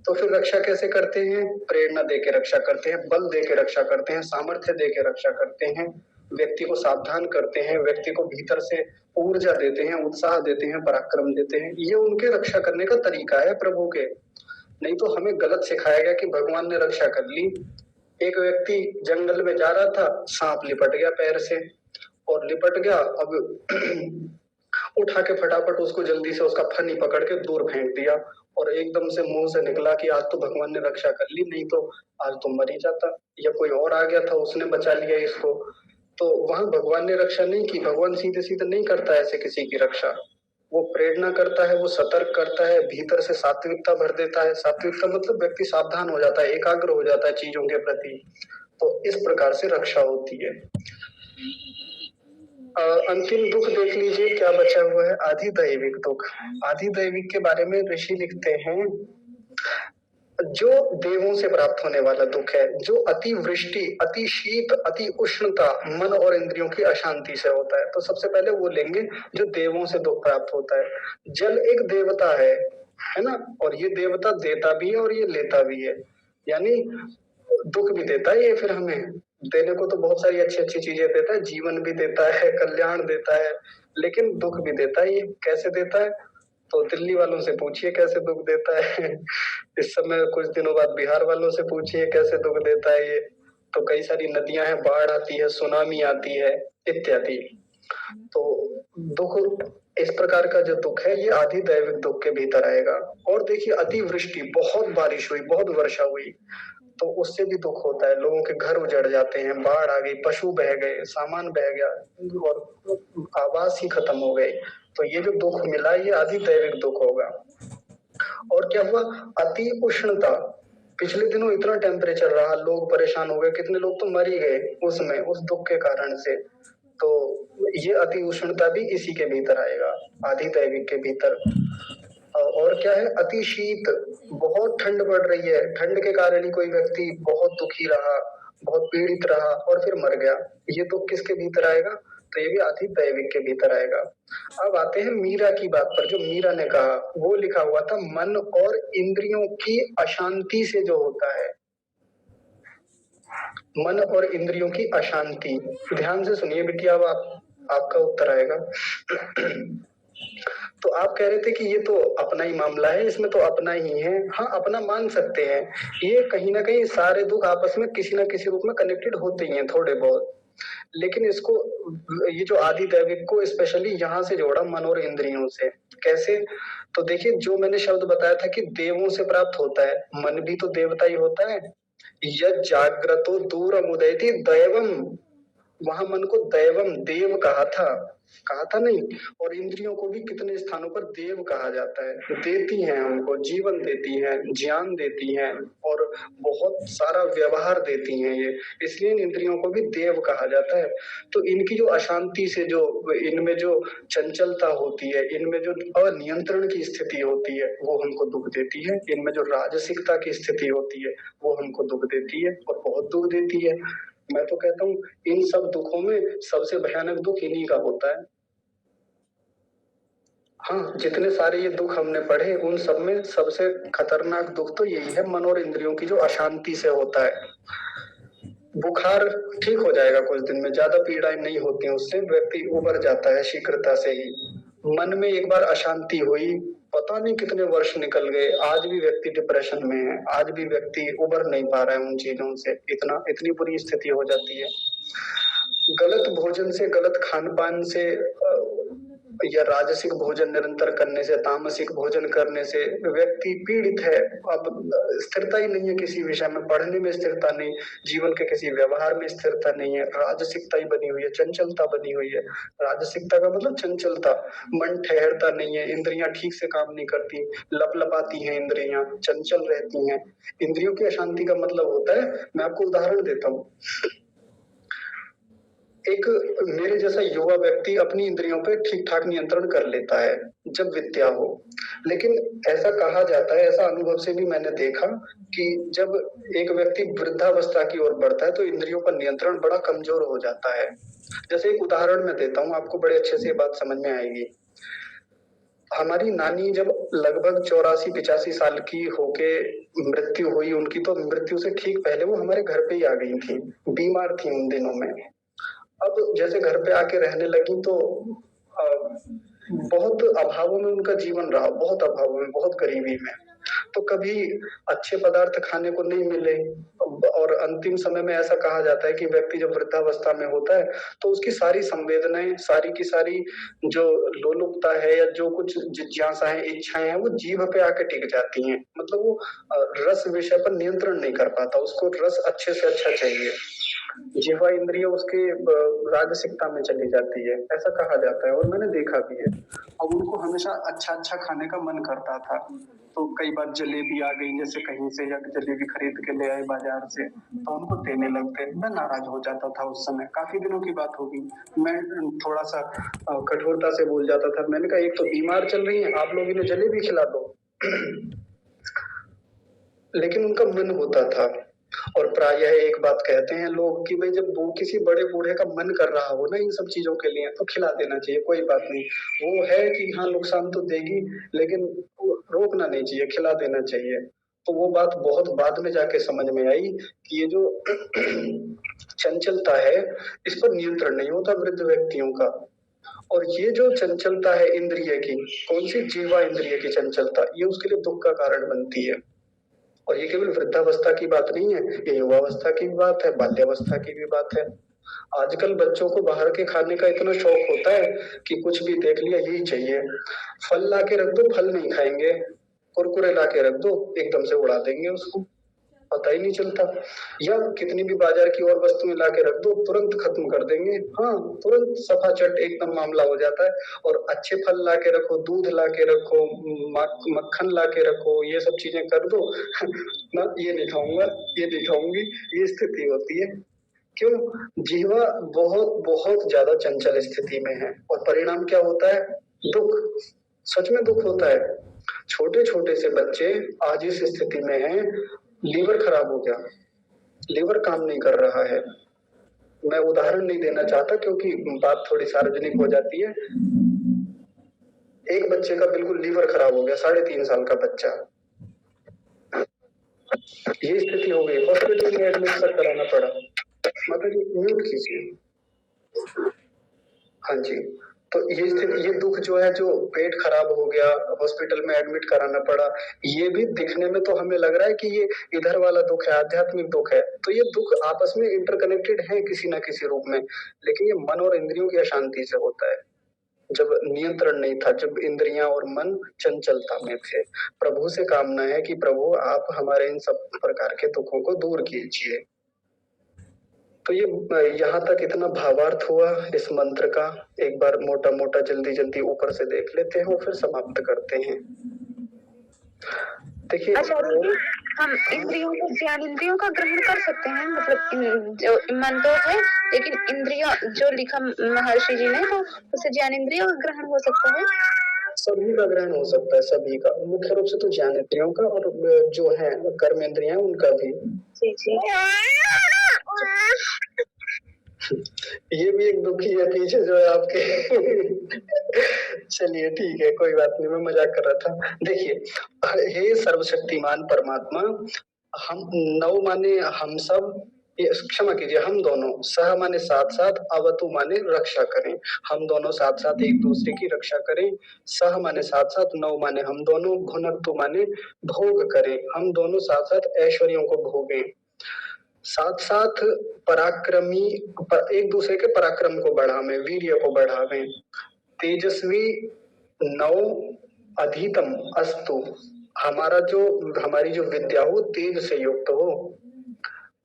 तो फिर रक्षा कैसे करते हैं? प्रेरणा दे के रक्षा करते हैं, बल दे के रक्षा करते हैं, सामर्थ्य दे के रक्षा करते हैं, व्यक्ति को सावधान करते हैं, व्यक्ति को भीतर से ऊर्जा देते हैं, उत्साह देते हैं, पराक्रम देते हैं। ये उनके रक्षा करने का तरीका है प्रभु के। नहीं तो हमें गलत सिखाया गया कि भगवान ने रक्षा कर ली। एक व्यक्ति जंगल में जा रहा था, सांप लिपट गया पैर से, और लिपट गया, अब उठा के फटाफट उसको जल्दी से उसका फनी पकड़ के दूर फेंक दिया, और एकदम से मुंह से निकला कि आज तो भगवान ने रक्षा कर ली, नहीं तो आज तो मर ही जाता। या कोई और आ गया था, उसने बचा लिया इसको। तो वहां भगवान ने रक्षा नहीं की। भगवान सीधे सीधे नहीं करता ऐसे किसी की रक्षा, वो प्रेरणा करता है, वो सतर्क करता है, भीतर से सात्विकता भर देता है। सात्विकता मतलब व्यक्ति सावधान हो जाता है, एकाग्र हो जाता है चीजों के प्रति। तो इस प्रकार से रक्षा होती है। अंतिम दुख देख लीजिए क्या बचा हुआ है, आधिदैविक दुख। आधिदैविक के बारे में ऋषि लिखते हैं, जो देवों से प्राप्त होने वाला दुख है, जो अति वृष्टि, अति शीत, अति उष्णता, मन और इंद्रियों की अशांति से होता है। तो सबसे पहले वो लेंगे जो देवों से दुख प्राप्त होता है। जल एक देवता है ना, और ये देवता देता भी है और ये लेता भी है, यानी दुख भी देता है ये। फिर हमें देने को तो बहुत सारी अच्छी अच्छी चीजें देता है, जीवन भी देता है, कल्याण देता है, लेकिन दुख भी देता है। ये कैसे देता है? तो दिल्ली वालों से पूछिए कैसे दुख देता है। इस समय कुछ दिनों बाद बिहार वालों से पूछिए कैसे दुख देता है ये। तो कई सारी नदियां हैं, बाढ़ आती है, सुनामी आती है, इत्यादि। तो दुख इस प्रकार का जो दुख है, ये आधिदैविक दुख के भीतर आएगा। और देखिए अतिवृष्टि, बहुत बारिश हुई, बहुत वर्षा हुई, तो उससे भी दुख होता है। लोगों के घर उजड़ जाते हैं, बाढ़ आ गई, पशु बह गए, सामान बह गया, और आवास ही खत्म हो गए। तो ये जो दुख मिला, ये आधिदैविक दुख होगा। और क्या हुआ? अति उष्णता, पिछले दिनों इतना टेम्परेचर रहा, लोग परेशान हो गए, कितने लोग तो मर ही गए उसमें, उस दुख के कारण से। तो ये अति उष्णता भी इसी के भीतर आएगा, आधिदैविक के भीतर। और क्या है? अति शीत, बहुत ठंड पड़ रही है, ठंड के कारण ही कोई व्यक्ति बहुत दुखी रहा, बहुत पीड़ित रहा और फिर मर गया, ये दुख किसके भीतर आएगा? तो ये भी आधिदैविक के भीतर आएगा। अब आते हैं मीरा की बात पर। जो मीरा ने कहा वो लिखा हुआ था, मन और इंद्रियों की अशांति से जो होता है, मन और इंद्रियों की अशांति। ध्यान से सुनिए बिटिया, अब आपका उत्तर आएगा। तो आप कह रहे थे कि ये तो अपना ही मामला है, इसमें तो अपना ही है। हाँ, अपना मान सकते हैं। ये कहीं ना कहीं सारे दुख आपस में किसी ना किसी रूप में कनेक्टेड होते ही हैं, थोड़े बहुत। लेकिन इसको ये जो आदि दैविक को स्पेशली यहाँ से जोड़ा मन और इंद्रियों से। कैसे? तो देखिए, जो मैंने शब्द बताया था कि देवों से प्राप्त होता है, मन भी तो देवता ही होता है। यद जाग्रतो दूरम उदयति दैवम, वहां मन को दैवम देव कहा था नहीं। और इंद्रियों को भी कितने स्थानों पर देव कहा जाता है। देती हैं हमको, जीवन देती हैं, ज्ञान देती हैं और बहुत सारा व्यवहार देती हैं ये, इसलिए इन इंद्रियों को भी देव कहा जाता है। तो इनकी जो अशांति से जो इनमें जो चंचलता होती है, इनमें जो अनियंत्रण की स्थिति होती है, वो हमको दुख देती है। इनमें जो राजसिकता की स्थिति होती है, वो हमको दुख देती है और बहुत दुख देती है। मैं तो कहता हूँ इन सब दुखों में सबसे भयानक दुख इन्हीं का होता है। हाँ, जितने सारे ये दुख हमने पढ़े उन सब में सबसे खतरनाक दुख तो यही है, मन और इंद्रियों की जो अशांति से होता है। बुखार ठीक हो जाएगा कुछ दिन में, ज्यादा पीड़ाएं नहीं होती हैं उससे, व्यक्ति उबर जाता है शीघ्रता से ही। मन में एक बार अशांति हुई, पता नहीं कितने वर्ष निकल गए, आज भी व्यक्ति डिप्रेशन में है, आज भी व्यक्ति उबर नहीं पा रहा है उन चीजों से, इतनी बुरी स्थिति हो जाती है। गलत भोजन से, गलत खान पान से या राजसिक भोजन निरंतर करने से, तामसिक भोजन करने से व्यक्ति पीड़ित है। अब स्थिरता ही नहीं है किसी विषय में, पढ़ने में स्थिरता नहीं, जीवन के किसी व्यवहार में स्थिरता नहीं है, राजसिकता ही बनी हुई है, चंचलता बनी हुई है। राजसिकता का मतलब चंचलता, मन ठहरता नहीं है, इंद्रियां ठीक से काम नहीं करती, लपलपाती हैं इंद्रियां, चंचल रहती हैं। इंद्रियों की अशांति का मतलब होता है, मैं आपको उदाहरण देता हूँ। एक मेरे जैसा युवा व्यक्ति अपनी इंद्रियों पे ठीक ठाक नियंत्रण कर लेता है जब विद्या हो, लेकिन ऐसा कहा जाता है, ऐसा अनुभव से भी मैंने देखा कि जब एक व्यक्ति वृद्धावस्था की ओर बढ़ता है तो इंद्रियों पर नियंत्रण बड़ा कमजोर हो जाता है। जैसे एक उदाहरण मैं देता हूँ, आपको बड़े अच्छे से ये बात समझ में आएगी। हमारी नानी जब लगभग 84-85 साल की होके मृत्यु हुई उनकी, तो मृत्यु से ठीक पहले वो हमारे घर पे ही आ गई थी, बीमार थी उन दिनों में। अब जैसे घर पे आके रहने लगी तो बहुत अभावों में उनका जीवन रहा, बहुत अभावों में, बहुत गरीबी में। तो कभी अच्छे पदार्थ खाने को नहीं मिले और अंतिम समय में ऐसा कहा जाता है कि व्यक्ति जब वृद्धावस्था में होता है तो उसकी सारी संवेदनाएं, सारी की सारी जो लोलुपता है या जो कुछ जिज्ञासाएं, इच्छाएं हैं, वो जीभ पे आके टिक जाती हैं। मतलब वो रस विषय पर नियंत्रण नहीं कर पाता, उसको रस अच्छे से अच्छा चाहिए, जिह्वा इंद्रिय उसके राजसिकता में चली जाती है, ऐसा कहा जाता है और मैंने देखा भी है। अब उनको हमेशा अच्छा अच्छा खाने का मन करता था, तो कई बार जलेबी आ गई जैसे कहीं से, या जलेबी खरीद के ले आए बाजार से, तो उनको देने लगते। मैं नाराज हो जाता था उस समय, काफी दिनों की बात होगी, मैं थोड़ा सा कठोरता से बोल जाता था। मैंने कहा एक तो बीमार चल रही है, आप लोग इन्हें जलेबी खिला दो। लेकिन उनका मन होता था। और प्रायः एक बात कहते हैं लोग कि भाई जब किसी बड़े बूढ़े का मन कर रहा हो ना इन सब चीजों के लिए, तो खिला देना चाहिए, कोई बात नहीं। वो है कि हाँ नुकसान तो देगी, लेकिन रोकना नहीं चाहिए, खिला देना चाहिए। तो वो बात बहुत बाद में जाके समझ में आई कि ये जो चंचलता है, इस पर नियंत्रण नहीं होता वृद्ध व्यक्तियों का। और ये जो चंचलता है इंद्रिय की, कौन सी, जीवा इंद्रिय की चंचलता, ये उसके लिए दुख का कारण बनती है। और ये केवल वृद्धावस्था की बात नहीं है, ये युवावस्था की भी बात है, बाल्यावस्था की भी बात है। आजकल बच्चों को बाहर के खाने का इतना शौक होता है कि कुछ भी देख लिया यही चाहिए। फल ला के रख दो, फल नहीं खाएंगे, कुरकुरे ला के रख दो, एकदम से उड़ा देंगे उसको, पता ही नहीं चलता। या कितनी भी बाजार की और वस्तुएं ला के रख दो, तुरंत खत्म कर देंगे, हाँ तुरंत सफा चट एकदम मामला हो जाता है। और अच्छे फल ला के रखो, दूध ला के रखो, मक्खन ला के रखो, ये सब चीजें कर दो ना, ये नहीं खाऊंगा, ये नहीं खाऊंगी, ये स्थिति होती है। क्यों? जीवा बहुत बहुत ज्यादा चंचल स्थिति में है और परिणाम क्या होता है? दुख, सच में दुख होता है। छोटे छोटे से बच्चे आज इस स्थिति में हैं, लीवर खराब हो गया, लीवर काम नहीं कर रहा है। मैं उदाहरण नहीं देना चाहता क्योंकि बात थोड़ी सार्वजनिक हो जाती है। एक बच्चे का बिल्कुल लीवर खराब हो गया, 3.5 साल का बच्चा, ये स्थिति हो गई, हॉस्पिटल में एडमिट तक कराना पड़ा। माता जी म्यूट कीजिए। हाँ जी, तो ये दुख जो है, जो पेट खराब हो गया, हॉस्पिटल में एडमिट कराना पड़ा, ये भी दिखने में तो हमें लग रहा है कि ये इधर वाला दुख है, आध्यात्मिक दुख है। तो ये दुख आपस में इंटरकनेक्टेड है किसी ना किसी रूप में, लेकिन ये मन और इंद्रियों की अशांति से होता है। जब नियंत्रण नहीं था, जब इंद्रियां और मन चंचलता में थे। प्रभु से कामना है कि प्रभु आप हमारे इन सब प्रकार के दुखों को दूर कीजिए। तो ये यहाँ तक इतना भावार्थ हुआ इस मंत्र का। एक बार मोटा मोटा जल्दी जल्दी ऊपर से देख लेते हैं और फिर समाप्त करते हैं। देखिए, हम इंद्रियों का ग्रहण कर सकते हैं, मतलब जो मन तो है, लेकिन इंद्रियों जो लिखा महर्षि जी ने, तो उससे ज्ञानेंद्रियों का ग्रहण हो सकता है। सभी का ग्रहण हो सकता है, सभी का। मुख्य रूप से तो ज्ञानेंद्रियों का, और जो है कर्मेंद्रियां उनका भी। जी। ये भी एक दुखी है पीछे जो है आपके। चलिए ठीक है, कोई बात नहीं, मैं मजाक कर रहा था। देखिए, हे सर्वशक्तिमान परमात्मा, हम नौ माने हम सब, क्षमा कीजिए, हम दोनों, सह माने साथ साथ, अवतु माने रक्षा करें। हम दोनों साथ साथ एक दूसरे की रक्षा करें। सह माने साथ साथ, नौ माने हम दोनों, भुनक्तु माने भोग करें। हम दोनों साथ साथ ऐश्वर्यों को भोगें। साथ साथ पराक्रमी, एक दूसरे के पराक्रम को बढ़ावें, वीर्य को बढ़ावें। तेजस्वी नौ अधितम अस्तु, हमारी जो विद्या हो तेज से युक्त हो।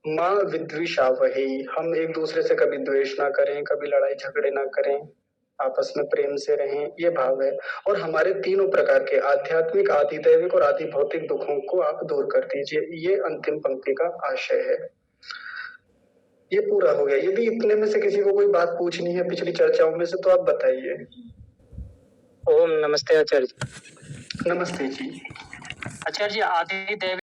माँ विद्विषावहै, हम एक दूसरे से कभी द्वेष ना करें, कभी लड़ाई झगड़े ना करें, आपस में प्रेम से रहें, ये भाव है। और हमारे तीनों प्रकार के आध्यात्मिक, आधिदैविक और आधि भौतिक दुखों को आप दूर कर दीजिए। ये अंतिम पंक्ति का आशय है। ये पूरा हो गया। यदि इतने में से किसी को कोई बात पूछनी है पिछली चर्चाओं में से, तो आप बताइए। ओम नमस्ते आचार्य जी। नमस्ते जी। आचार्य जी, आधिदैविक